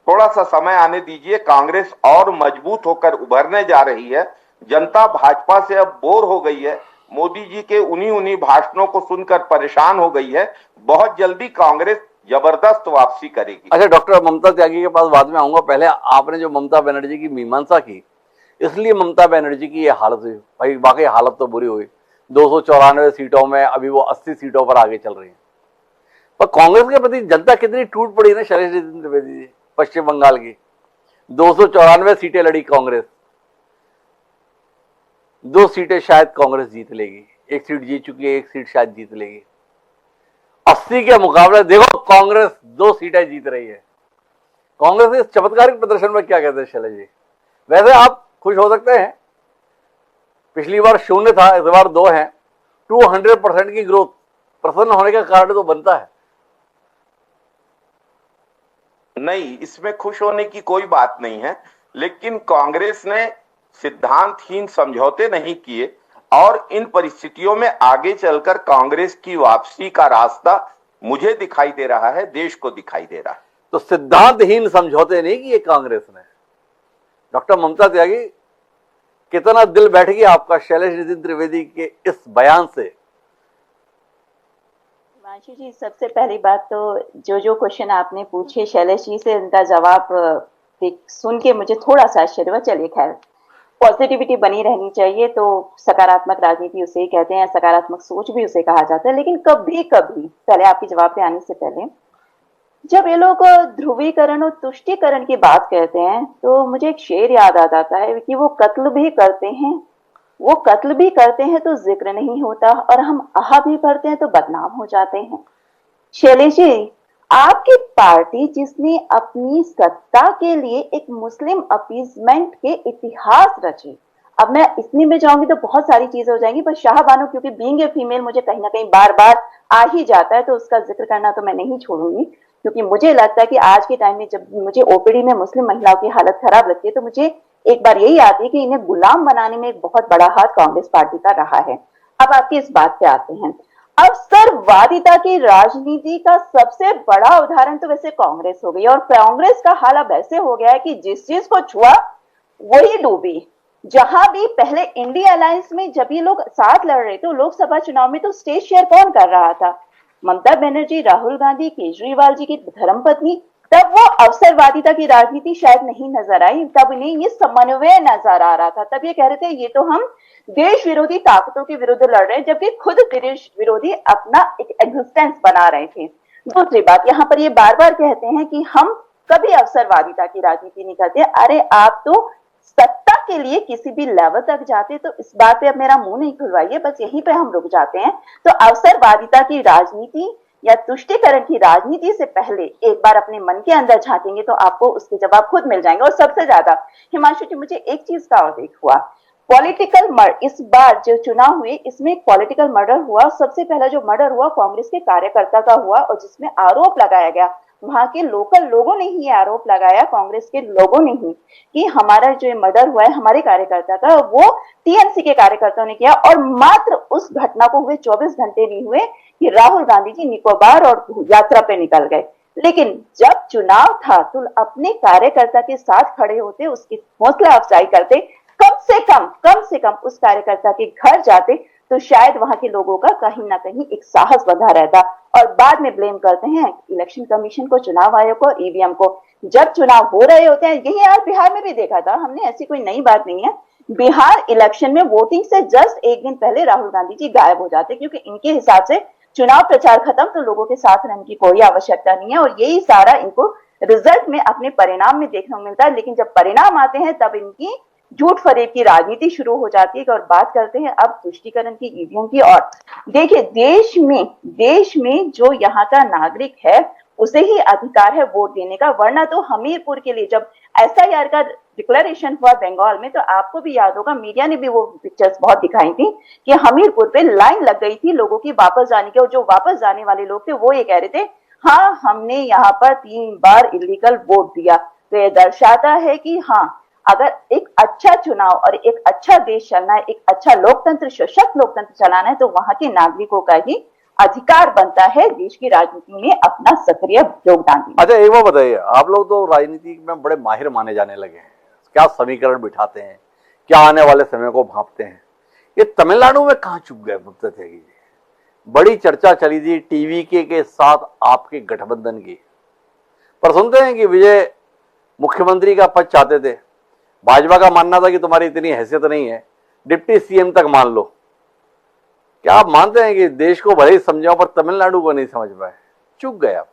थोड़ा सा समय आने दीजिए, कांग्रेस और मजबूत होकर उभरने जा रही है। जनता भाजपा से अब बोर हो गई है, मोदी जी के उन्हीं भाषणों को सुनकर परेशान हो गई है। बहुत जल्दी कांग्रेस जबरदस्त वापसी करेगी। अच्छा, डॉक्टर ममता त्यागी के पास बाद में आऊंगा। पहले आपने जो ममता बनर्जी की मीमांसा की, इसलिए ममता बनर्जी की ये हालत हुई। भाई वाकई हालत तो बुरी हुई। 294 सीटों में अभी वो 80 सीटों पर आगे चल रही है। पर कांग्रेस के प्रति जनता कितनी टूट पड़ी ना शैलेश त्रिवेदी जी। पश्चिम बंगाल की 294 सीटें लड़ी कांग्रेस, 2 सीटें शायद कांग्रेस जीत लेगी, 1 सीट जीत चुकी है, 1 सीट शायद जीत लेगी। 80 के मुकाबले देखो कांग्रेस 2 सीटें जीत रही है। कांग्रेस के इस चमत्कारिक प्रदर्शन में क्या कहते हैं शैलेश जी? वैसे आप खुश हो सकते हैं, पिछली बार 0 था, इस बार 2 है। 200% की ग्रोथ, प्रसन्न होने का कारण तो बनता है। नहीं, इसमें खुश होने की कोई बात नहीं है, लेकिन कांग्रेस ने सिद्धांतहीन समझौते नहीं किए और इन परिस्थितियों में आगे चलकर कांग्रेस की वापसी का रास्ता मुझे दिखाई दे रहा है, देश को दिखाई दे रहा है। तो सिद्धांतहीन समझौते नहीं किए कांग्रेस ने, डॉक्टर ममता त्यागी, कितना दिल बैठ गया आपका शैलेश नितिन त्रिवेदी के इस बयान से? हिमांशु जी, सबसे पहली बात तो जो क्वेश्चन आपने पूछे शैलेश जी से, उनका जवाब सुन के मुझे थोड़ा सा आश्चर्य हुआ। चलिए खैर, पॉजिटिविटी बनी रहनी चाहिए, तो सकारात्मक राजनीति उसे ही कहते हैं, सकारात्मक सोच भी उसे कहा जाता है। लेकिन कभी कभी, पहले आपके जवाब पे आने से पहले, जब ये लोग ध्रुवीकरण और तुष्टीकरण की बात कहते हैं तो मुझे एक शेर याद आ जाता है कि वो कत्ल भी करते हैं तो जिक्र नहीं होता, और हम आहा भी भरते हैं तो बदनाम हो जाते हैं। शैलेश जी, आपकी पार्टी जिसने अपनी सत्ता के लिए एक मुस्लिम अपीजमेंट के इतिहास रचे, अब मैं इतनी में जाऊंगी तो बहुत सारी चीजें हो जाएंगी, पर शाहबानो क्योंकि बीइंग ए फीमेल मुझे कहीं ना कहीं बार बार आ ही जाता है, तो उसका जिक्र करना तो मैं नहीं छोड़ूंगी, क्योंकि मुझे लगता है कि आज के टाइम में जब मुझे ओपीडी में मुस्लिम महिलाओं की हालत खराब लगती है तो मुझे एक बार यही आती है कि इन्हें गुलाम बनाने में एक बहुत बड़ा हाथ कांग्रेस पार्टी का रहा है। अब आपकी इस बात पे आते हैं। अवसरवादिता की राजनीति का सबसे बड़ा उदाहरण तो वैसे कांग्रेस हो गई, और कांग्रेस का हाल अब ऐसे हो गया है कि जिस चीज को छुआ वही डूबी। जहां भी पहले इंडिया अलायंस में जब ये लोग साथ लड़ रहे थे लोकसभा चुनाव में, तो स्टेज शेयर कौन कर रहा था? ममता बनर्जी, राहुल गांधी, केजरीवाल जी की धर्मपत्नी। तब वो अवसरवादिता की राजनीति शायद नहीं नजर आई, तब इन्हें ये समन्वय नजर आ रहा था। तब ये कह रहे थे ये तो हम देश विरोधी ताकतों के विरुद्ध लड़ रहे हैं, जबकि खुद देश विरोधी अपना एक एग्जिस्टेंस बना रहे थे। दूसरी बात, यहाँ पर ये बार बार कहते हैं कि हम कभी अवसरवादिता की राजनीति नहीं करते। अरे आप तो सत्ता के लिए किसी भी लेवल तक जाते, तो इस बात पे अब मेरा मुंह नहीं खुलवाइए, बस यहीं पे हम रुक जाते हैं। तो अवसरवादिता की राजनीति या तुष्टीकरण की राजनीति से पहले एक बार अपने मन के अंदर झांकेंगे तो आपको उसके जवाब खुद मिल जाएंगे। और सबसे ज्यादा हिमांशु जी, मुझे एक चीज का और देख हुआ, पॉलिटिकल मर्डर, इस बार जो चुनाव हुए इसमें एक पॉलिटिकल मर्डर हुआ। सबसे पहला जो मर्डर हुआ कांग्रेस के कार्यकर्ता का हुआ, और जिसमें आरोप लगाया गया, वहां के लोकल लोगों ने ही आरोप लगाया, कांग्रेस के लोगों ने ही, कि हमारा जो मर्डर हुआ है हमारे कार्यकर्ता का, वो टीएमसी के कार्यकर्ताओं ने किया। और मात्र उस घटना को हुए 24 घंटे नहीं हुए कि राहुल गांधी जी निकोबार और यात्रा पे निकल गए। लेकिन जब चुनाव था तो अपने कार्यकर्ता के साथ खड़े होते, उसकी हौसला अफजाई करते, कम से कम उस कार्यकर्ता के घर जाते, तो शायद वहां के लोगों का कहीं ना कहीं एक साहस बंधा रहता। और बाद में ब्लेम करते हैं इलेक्शन कमीशन को, चुनाव आयोग को, ईवीएम को। जब चुनाव हो रहे होते हैं, यही यार बिहार में भी देखा था हमने, ऐसी कोई नई बात नहीं है। बिहार इलेक्शन में वोटिंग से जस्ट एक दिन पहले राहुल गांधी जी गायब हो जाते, क्योंकि इनके हिसाब से चुनाव प्रचार खत्म तो लोगों के साथ रहने की कोई आवश्यकता नहीं है, और यही सारा इनको रिजल्ट में, अपने परिणाम में देखने को मिलता है। लेकिन जब परिणाम आते हैं तब इनकी झूठ फरेब की राजनीति शुरू हो जाती है। और बात करते हैं अब तुष्टीकरण की, ईवीएम की। और देखिए, देश में जो यहाँ का नागरिक है उसे ही अधिकार है वोट देने का, वरना तो हमीरपुर के लिए जब एसआईआर का डिक्लेरेशन हुआ बंगाल में, तो आपको भी याद होगा, मीडिया ने भी वो पिक्चर्स बहुत दिखाई थी कि हमीरपुर पे लाइन लग गई थी लोगों की वापस जाने की, और जो वापस जाने वाले लोग थे वो ये कह रहे थे, हाँ हमने यहाँ पर 3 बार इलीगल वोट दिया। तो ये दर्शाता है कि हाँ, अगर एक अच्छा चुनाव और एक अच्छा देश चलना है, एक अच्छा लोकतंत्र, सशक्त लोकतंत्र चलाना है, तो वहां के नागरिकों का ही अधिकार बनता है देश की राजनीति में अपना सक्रिय योगदान देना। अच्छा, एक बात बताइए, आप लोग तो राजनीति में बड़े माहिर माने जाने लगे हैं, क्या समीकरण बिठाते हैं, क्या आने वाले समय को भांपते हैं। ये तमिलनाडु में कहां चुप गए ममता त्यागी जी? बड़ी चर्चा चली थी टीवी के साथ आपके गठबंधन की, पर सुनते हैं कि विजय मुख्यमंत्री का पद चाहते थे, भाजपा का मानना था कि तुम्हारी इतनी हैसियत नहीं है, डिप्टी सीएम तक मान लो। क्या आप मानते हैं कि देश को भले ही समझाओ पर तमिलनाडु को नहीं समझ पाए, चुप गए आप?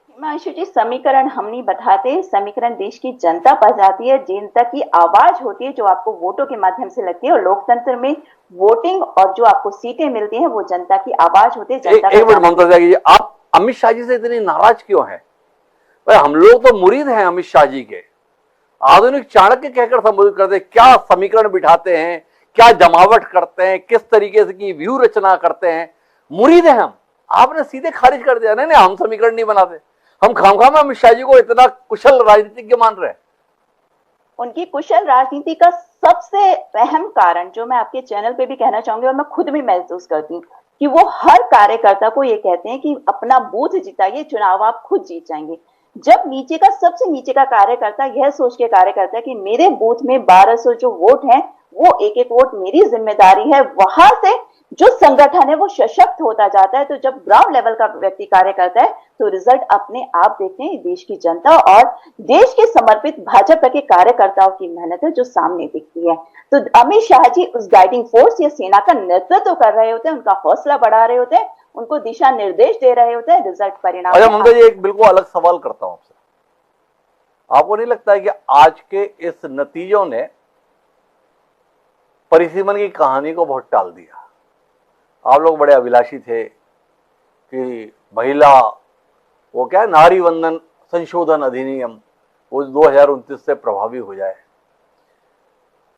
हिमांशु जी, समीकरण हम नहीं बताते, समीकरण देश की जनता बताती है, जनता की आवाज होती है जो आपको वोटों के माध्यम से लगती है। और लोकतंत्र में वोटिंग और जो आपको सीटें मिलती हैं वो जनता की आवाज होती है। एक मिनट ममता त्यागी जी, आप अमित शाह जी से इतनी नाराज क्यों हैं? भाई हम लोग तो मुरीद हैं अमित शाह जी के, आधुनिक चाणक्य कहकर संबोधित करते हैं। क्या समीकरण बिठाते हैं, क्या जमावट करते हैं, किस तरीके से की व्यू रचना करते हैं, मुरीद हैं हम। आपने सीधे खारिज कर दिया, नहीं हम समीकरण नहीं बनाते। हम खामखा में अमित शाह जी को इतना कुशल राजनीतिज्ञ मान रहे हैं। उनकी कुशल राजनीति का सबसे अहम कारण जो मैं आपके चैनल पे भी कहना चाहूंगी, और मैं खुद भी महसूस करती हूँ, कि वो हर कार्यकर्ता को ये कहते हैं कि अपना बूथ जिताइए, चुनाव आप खुद जीत जाएंगे। जब नीचे का सबसे नीचे का कार्यकर्ता यह सोच के कार्य करता है कि मेरे बूथ में 1200 जो वोट हैं वो एक एक वोट मेरी जिम्मेदारी है, वहां से जो संगठन है वो सशक्त होता जाता है। तो जब ग्राउंड लेवल का व्यक्ति कार्य करता है तो रिजल्ट अपने आप देखते हैं देश की जनता और देश के समर्पित भाजपा के कार्यकर्ताओं की मेहनत है जो सामने दिखती है। तो अमित शाह जी उस गाइडिंग फोर्स या सेना का नेतृत्व कर रहे होते हैं, उनका हौसला बढ़ा रहे होते हैं, उनको दिशा निर्देश दे रहे होते हैं, रिजल्ट परिणाम। अच्छा ममता जी, एक बिल्कुल अलग सवाल करता हूं आपसे। आपको नहीं लगता है कि आज के इस नतीजों ने परिसीमन की कहानी को बहुत टाल दिया? आप लोग बड़े अभिलाषी थे कि महिला वो क्या नारी वंदन संशोधन अधिनियम वो 2029 से प्रभावी हो जाए।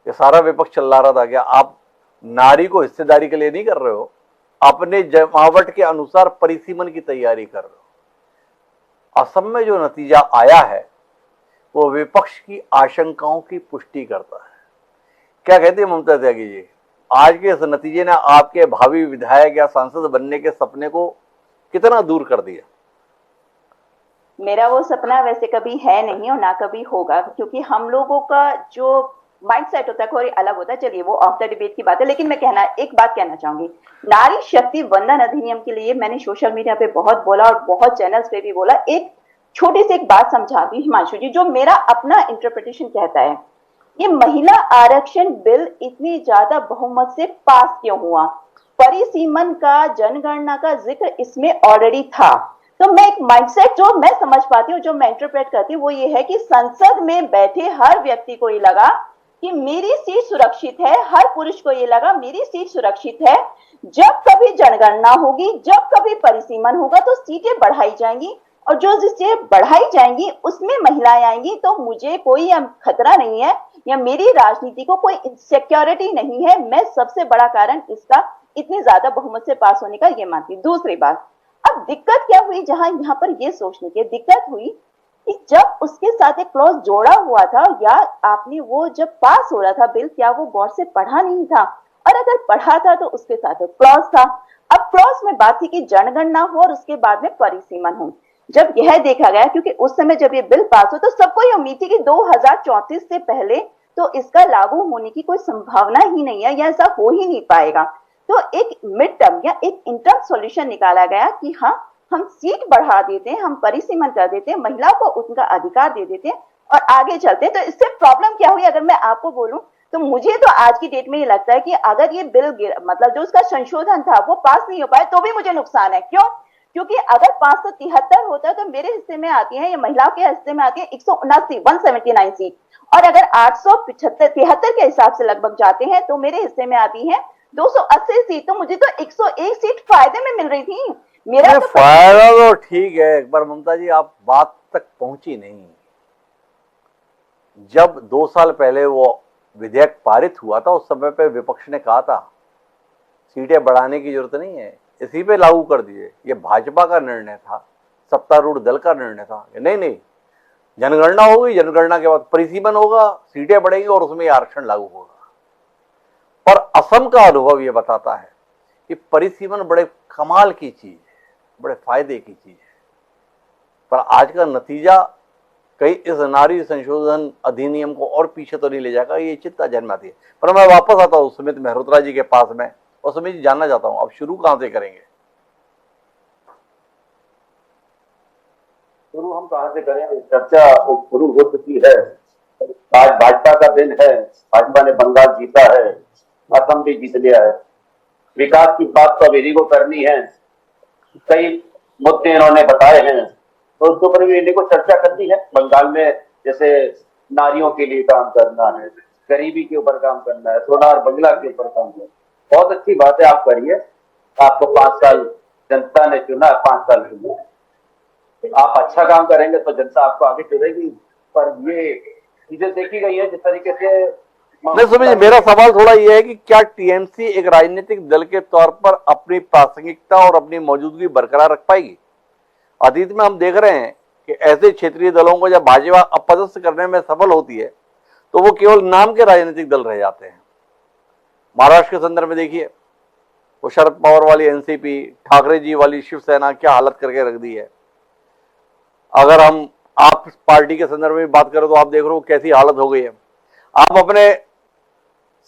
ये सारा विपक्ष चल रहा था, क्या आप नारी को हिस्सेदारी के लिए नहीं कर रहे हो, अपने जमावट के अनुसार परिसीमन की तैयारी कर रहे हो? असम में जो नतीजा आया है वो विपक्ष की आशंकाओं की पुष्टि करता है। क्या कहती है ममता त्यागी जी, आज के इस नतीजे ने आपके भावी विधायक या सांसद बनने के सपने को कितना दूर कर दिया? मेरा वो सपना वैसे कभी है नहीं और ना कभी होगा, क्योंकि हम लोगों का जो माइंडसेट होता है कोई अलग होता है। चलिए वो ऑफ द डिबेट की बात है, लेकिन मैं एक बात कहना चाहूंगी। नारी शक्ति वंदन अधिनियम के लिए मैंने सोशल मीडिया पे बहुत बोला और बहुत चैनल्स पे भी बोला। एक छोटी सी एक बात समझा दी हिमांशु जी, जो मेरा अपना इंटरप्रिटेशन कहता है, ये महिला आरक्षण बिल इतनी ज्यादा बहुमत से पास क्यों हुआ? परिसीमन का, जनगणना का जिक्र इसमें ऑलरेडी था। तो मैं एक माइंडसेट जो मैं समझ पाती हूँ, जो मैं इंटरप्रेट करती हूँ, वो ये है कि संसद में बैठे हर व्यक्ति को ये लगा कि मेरी सीट सुरक्षित है, हर पुरुष को ये लगा मेरी सीट सुरक्षित है। जब कभी जनगणना होगी, जब कभी परिसीमन होगा तो सीटें बढ़ाई जाएंगी और जो जिससे बढ़ाई जाएंगी उसमें महिलाएं आएंगी, तो मुझे कोई खतरा नहीं है या मेरी राजनीति को कोई इनसिक्योरिटी नहीं है। मैं सबसे बड़ा कारण इसका इतनी ज्यादा बहुमत से पास होने का ये मानती हूँ। दूसरी बात, अब दिक्कत क्या हुई, जहां यहाँ पर ये सोचने की दिक्कत हुई कि जब उसके साथ एक क्लॉज जोड़ा हुआ था या आपने वो जब पास हो रहा था बिल, क्या वो गौर से पढ़ा नहीं था? और अगर पढ़ा था तो उसके साथ एक क्लॉज था। अब क्लॉज में बात थी कि जनगणना हो और उसके बाद में परिसीमन हो। जब यह देखा गया, क्योंकि उस समय जब ये बिल पास हो तो सबको ये उम्मीद थी कि 2034 से पहले तो इसका लागू होने की कोई संभावना ही नहीं है या ऐसा हो ही नहीं पाएगा। तो एक मिड टर्म या एक इंटर्म सॉल्यूशन निकाला गया कि हाँ, हम सीट बढ़ा देते हैं, हम परिसीमन कर देते हैं, महिलाओं को उनका अधिकार दे देते हैं और आगे चलते हैं। तो इससे प्रॉब्लम क्या हुई अगर मैं आपको बोलूं, तो मुझे तो आज की डेट में ये लगता है कि अगर ये बिल मतलब जो उसका संशोधन था वो पास नहीं हो पाए तो भी मुझे नुकसान है। क्यों? क्योंकि अगर 573 होता है तो मेरे हिस्से में आती है, या महिलाओं के हिस्से में आती है 179 सीट, और अगर 873 के हिसाब से लगभग जाते हैं तो मेरे हिस्से में आती है 280 सीट। तो मुझे तो 101 सीट फायदे में मिल रही थी। मेरा तो फायदा तो ठीक है, एक बार ममता जी आप बात तक पहुंची नहीं। जब 2 साल पहले वो विधेयक पारित हुआ था उस समय पे विपक्ष ने कहा था सीटें बढ़ाने की जरूरत नहीं है, इसी पे लागू कर दिए। ये भाजपा का निर्णय था, सत्तारूढ़ दल का निर्णय था। नहीं, जनगणना होगी, जनगणना के बाद परिसीमन होगा, सीटें बढ़ेंगी और उसमें आरक्षण लागू होगा। पर असम का अनुभव ये बताता है कि परिसीमन बड़े कमाल की चीज है, बड़े फायदे की चीज है। पर आज का नतीजा कहीं इस नारी संशोधन अधिनियम को और पीछे तो नहीं ले जाएगा, ये चिंता जन्माती है। पर मैं वापस आता हूँ सुमित मेहरोत्रा जी के पास में, और सुमित जी जानना चाहता हूँ अब शुरू कहां से करेंगे? शुरू हम कहां से करें? चर्चा शुरू हो चुकी है। आज भाजपा का दिन है, भाजपा ने बंगाल जीता है, असम भी जीत लिया है। विकास की बात तो अभी को करनी है, कई मुद्दे इन्होंने बताए हैं तो उसके ऊपर भी इनको चर्चा करनी है। बंगाल में जैसे नारियों के लिए काम करना है, गरीबी के ऊपर काम करना है, सोनार बंगला के ऊपर काम करना है। बहुत अच्छी बात है, आप करिए। आपको 5 साल जनता ने चुना, 5 साल चुना, आप अच्छा काम करेंगे तो जनता आपको आगे चुनेगी। पर ये चीजें देखी गई है जिस तरीके से। नहीं सुमित जी, मेरा सवाल थोड़ा ये है कि क्या टीएमसी एक राजनीतिक दल के तौर पर अपनी प्रासंगिकता और अपनी मौजूदगी बरकरार रख पाएगी? अतीत में हम देख रहे हैं कि ऐसे क्षेत्रीय दलों को जब भाजपा अपदस्थ करने में सफल होती है तो वो केवल नाम के राजनीतिक दल रह जाते हैं। महाराष्ट्र के संदर्भ में देखिए, वो शरद पवार वाली एनसीपी, ठाकरे जी वाली शिवसेना क्या हालत करके रख दी है। अगर हम आप पार्टी के संदर्भ में बात करें तो आप देख रहे हो कैसी हालत हो गई है। आप अपने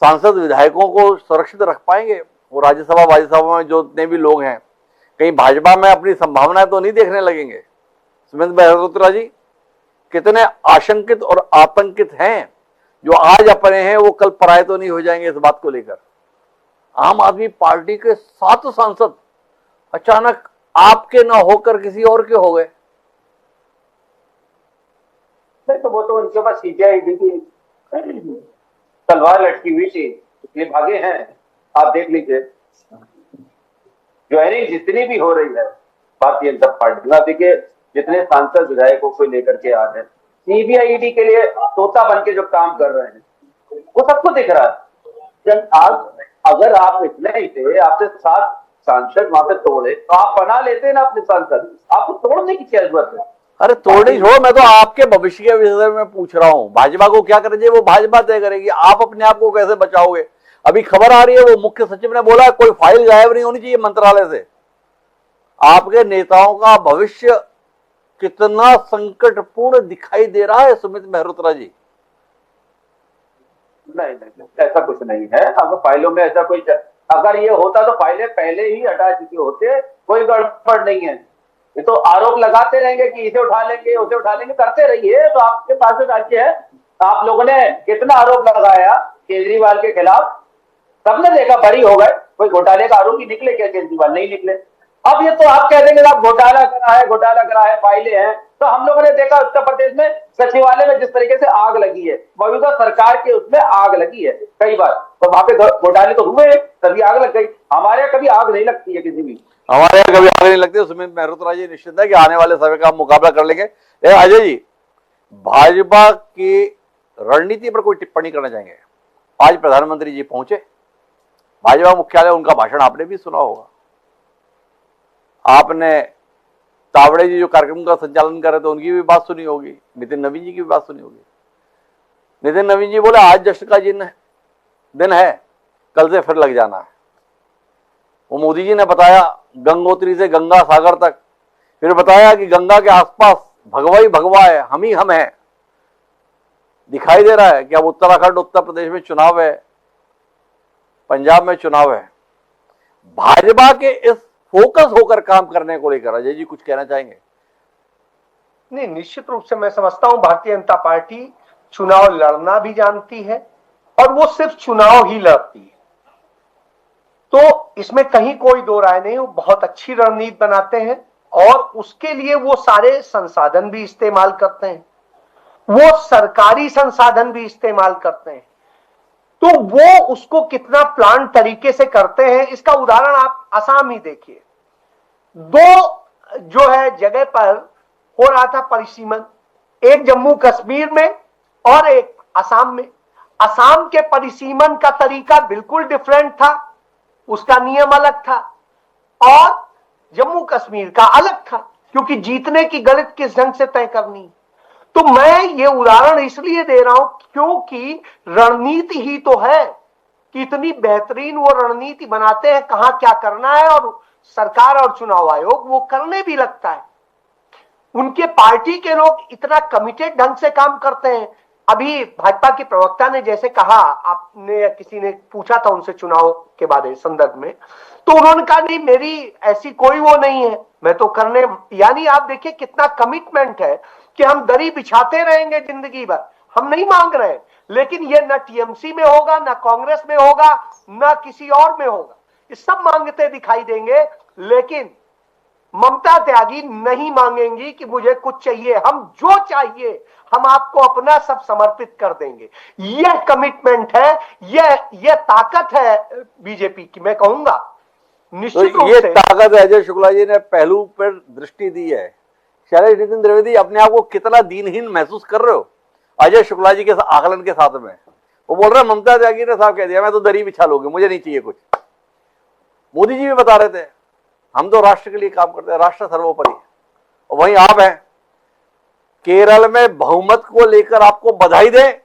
सांसद विधायकों को सुरक्षित रख पाएंगे? वो राज्यसभा में जो जितने भी लोग हैं, कहीं भाजपा में अपनी संभावनाएं तो नहीं देखने लगेंगे? सुमित मेहरोत्रा जी कितने आशंकित और आतंकित हैं, जो आज अपने हैं वो कल पराये तो नहीं हो जाएंगे इस बात को लेकर। आम आदमी पार्टी के 7 सांसद अचानक आपके ना होकर किसी और के हो गए। नहीं तो वो तो उनके पास सीबीआई की तलवार लटकी हुई थी, इसलिए भागे हैं। आप देख लीजिए ज्वाइनिंग जितनी भी हो रही है भारतीय जनता पार्टी में, देखिए जितने सांसद विधायकों को लेकर के आ रहे हैं, सीबीआई के लिए तोता बन के जो काम कर रहे हैं वो सबको दिख रहा है। जब आप अगर आप इतने ही थे, आपसे 7 सांसद वहां पे तोड़े तो आप बना लेते ना अपने सांसद, आपको तोड़ने की क्या जरूरत है? अरे तोड़े छोड़ो, मैं तो आपके भविष्य के विषय में पूछ रहा हूं। भाजपा को क्या करना चाहिए वो भाजपा तय करेगी, आप अपने आप को कैसे बचाओगे? अभी खबर आ रही है, वो मुख्य सचिव ने बोला कोई फाइल गायब नहीं होनी चाहिए मंत्रालय से। आपके नेताओं का भविष्य कितना संकटपूर्ण दिखाई दे रहा है सुमित मेहरोत्रा जी। नहीं, ऐसा कुछ नहीं है। अगर फाइलों में ऐसा कोई, अगर ये होता तो फाइलें पहले ही हटा चुके होते, कोई गड़बड़ नहीं है। ये तो आरोप लगाते रहेंगे कि इसे उठा लेंगे उसे उठा लेंगे, करते रहिए। तो आपके पास राज्य है, आप लोगों ने कितना आरोप लगाया केजरीवाल के खिलाफ, सबने देखा बरी हो गए। कोई घोटाले का आरोपी निकले क्या केजरीवाल? नहीं निकले। अब ये तो आप कह देंगे आप घोटाला करा है, फाइलें हैं। तो हम लोगों ने देखा उत्तर प्रदेश में सचिवालय में जिस तरीके से आग लगी है, मौजूदा सरकार के उसमें आग लगी है कई बार, तो वहां पे घोटाले तो हुए, तभी आग लग गई। हमारे यहाँ कभी आग नहीं लगती है, किसी भी हमारे यहाँ कभी आग नहीं लगती। सुमित मेहरोत्रा जी निश्चित है कि आने वाले समय का मुकाबला कर लेंगे। अजय जी, भाजपा की रणनीति पर कोई टिप्पणी करना चाहेंगे? आज प्रधानमंत्री जी पहुंचे भाजपा मुख्यालय, उनका भाषण आपने भी सुना होगा। आपने तावड़े जी जो कार्यक्रम का संचालन कर रहे थे उनकी भी बात सुनी होगी, नितिन नवीन जी की भी बात सुनी होगी। नितिन नवीन जी बोले आज जश्न का दिन है, कल से फिर लग जाना है। वो मोदी जी ने बताया गंगोत्री से गंगा सागर तक, फिर बताया कि गंगा के आसपास भगवा ही भगवा है, हम ही हम हैं। दिखाई दे रहा है कि अब उत्तराखंड उत्तर प्रदेश में चुनाव है, पंजाब में चुनाव है। भाजपा के इस फोकस होकर काम करने को लेकर अजय जी कुछ कहना चाहेंगे? नहीं, निश्चित रूप से मैं समझता हूं भारतीय जनता पार्टी चुनाव लड़ना भी जानती है और वो सिर्फ चुनाव ही लड़ती है, तो इसमें कहीं कोई दो राय नहीं। वो बहुत अच्छी रणनीति बनाते हैं और उसके लिए वो सारे संसाधन भी इस्तेमाल करते हैं, वो सरकारी संसाधन भी इस्तेमाल करते हैं। तो वो उसको कितना प्लान तरीके से करते हैं, इसका उदाहरण आप असम ही देखिए। 2 जो है जगह पर हो रहा था परिसीमन, एक जम्मू कश्मीर में और एक असम में। असम के परिसीमन का तरीका बिल्कुल डिफरेंट था, उसका नियम अलग था, और जम्मू कश्मीर का अलग था, क्योंकि जीतने की गणित किस ढंग से तय करनी। तो मैं ये उदाहरण इसलिए दे रहा हूं क्योंकि रणनीति ही तो है कि इतनी बेहतरीन वो रणनीति बनाते हैं कहां क्या करना है, और सरकार और चुनाव आयोग वो करने भी लगता है। उनके पार्टी के लोग इतना कमिटेड ढंग से काम करते हैं। अभी भाजपा के प्रवक्ता ने जैसे कहा, आपने किसी ने पूछा था उनसे चुनाव के बारे संदर्भ में, तो उन्होंने कहा नहीं मेरी ऐसी कोई वो नहीं है, मैं तो करने, यानी आप देखिए कितना कमिटमेंट है कि हम दरी बिछाते रहेंगे जिंदगी भर, हम नहीं मांग रहे। लेकिन ये न टीएमसी में होगा, न कांग्रेस में होगा, न किसी और में होगा, ये सब मांगते दिखाई देंगे। लेकिन ममता त्यागी नहीं मांगेंगी कि मुझे कुछ चाहिए, हम जो चाहिए हम आपको अपना सब समर्पित कर देंगे। यह कमिटमेंट है, यह ताकत है बीजेपी की, मैं कहूंगा निश्चित रूप ये से ताकत है। अजय शुक्ला जी ने पहलू पर दृष्टि दी है। शैलेश नितिन द्विवेदी, अपने आप को कितना दीनहीन महसूस कर रहे हो अजय शुक्ला जी के आकलन के साथ में? वो बोल रहे ममता त्यागी ने साफ कह दिया मैं तो दरी बिछा लूंगी, मुझे नहीं चाहिए कुछ। मोदी जी भी बता रहे थे हम तो राष्ट्र के लिए काम करते हैं, राष्ट्र सर्वोपरि है। और वहीं आप हैं, केरल में बहुमत को लेकर आपको बधाई दें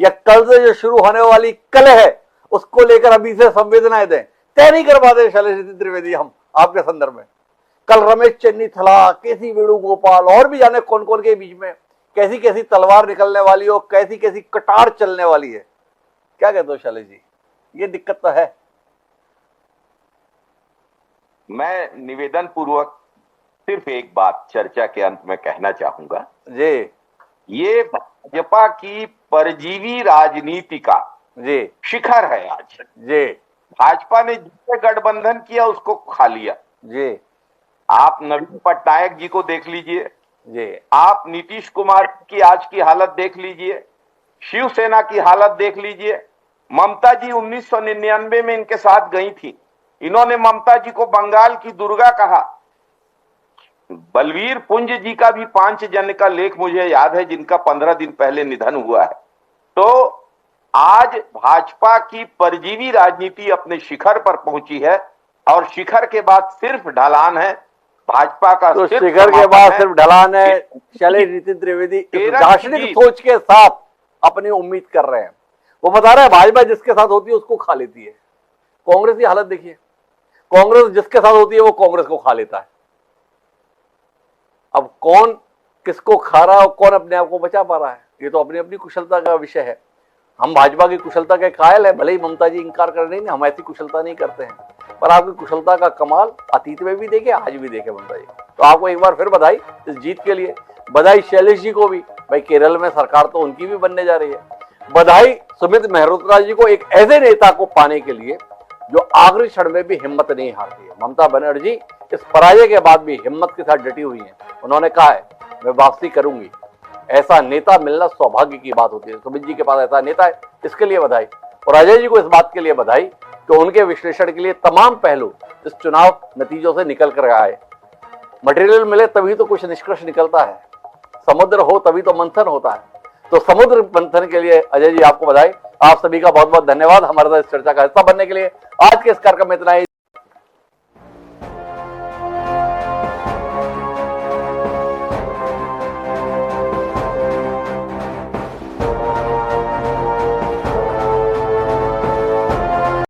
या कल से जो शुरू होने वाली कलह है उसको लेकर अभी से संवेदनाएं दें? तय नहीं कर पाते शैलेश नितिन त्रिवेदी हम आपके संदर्भ में। कल रमेश चन्नीथला, केसी वेणुगोपाल और भी जाने कौन कौन के बीच में कैसी कैसी तलवार निकलने वाली हो, कैसी कैसी कटार चलने वाली है। क्या कहते हो शैलेश जी, ये दिक्कत तो है। मैं निवेदन पूर्वक सिर्फ एक बात चर्चा के अंत में कहना चाहूंगा जी। ये भाजपा की परजीवी राजनीति का जी शिखर है आज। जी भाजपा ने जिससे गठबंधन किया उसको खा लिया। जी आप नवीन पटनायक जी को देख लीजिए, जी आप नीतीश कुमार की आज की हालत देख लीजिए, शिवसेना की हालत देख लीजिए। ममता जी 1999 में इनके साथ गई थी, इन्होंने ममता जी को बंगाल की दुर्गा कहा। बलवीर पुंज जी का भी 5 जन का लेख मुझे याद है, जिनका 15 दिन पहले निधन हुआ है। तो आज भाजपा की परजीवी राजनीति अपने शिखर पर पहुंची है और शिखर के बाद सिर्फ ढलान है। भाजपा का तो सिर्फ शिखर के बाद सिर्फ ढलान है। कि- शैलेश नितिन त्रिवेदी इस केरल दार्शनिक की- सोच के साथ अपनी उम्मीद कर रहे हैं। वो बता रहे हैं भाजपा जिसके साथ होती है उसको खा लेती है। कांग्रेस की हालत देखिए, कांग्रेस जिसके साथ होती है वो कांग्रेस को खा लेता है। अब कौन किसको खा रहा है और कौन अपने आप को बचा पा रहा है, ये तो अपनी अपनी कुशलता का विषय है। हम भाजपा की कुशलता के कायल है, भले ही ममता जी इंकार कर रही है, हम ऐसी कुशलता नहीं करते हैं, पर आपकी कुशलता का कमाल अतीत में भी देखे, आज भी देखे ममता जी। तो आपको एक बार फिर बधाई इस जीत के लिए। बधाई शैलेश जी को भी, भाई केरल में सरकार तो उनकी भी बनने जा रही है। बधाई सुमित मेहरोत्रा जी को, एक ऐसे नेता को पाने के लिए जो आखिरी क्षण में भी हिम्मत नहीं हारती है। ममता बनर्जी इस पराजय के बाद भी हिम्मत के साथ डटी हुई है। उन्होंने कहा है मैं वापसी करूंगी। ऐसा नेता मिलना सौभाग्य की बात होती है। सुमित जी के पास ऐसा नेता है, इसके लिए बधाई। और अजय जी को इस बात के लिए बधाई कि उनके विश्लेषण के लिए तमाम पहलू इस चुनाव नतीजों से निकल कर आए। मटेरियल मिले तभी तो कुछ निष्कर्ष निकलता है, समुद्र हो तभी तो मंथन होता है। तो समुद्र मंथन के लिए अजय जी आपको बधाई। आप सभी का बहुत बहुत धन्यवाद हमारे साथ इस चर्चा का हिस्सा बनने के लिए। आज के इस कार्यक्रम में इतना ही।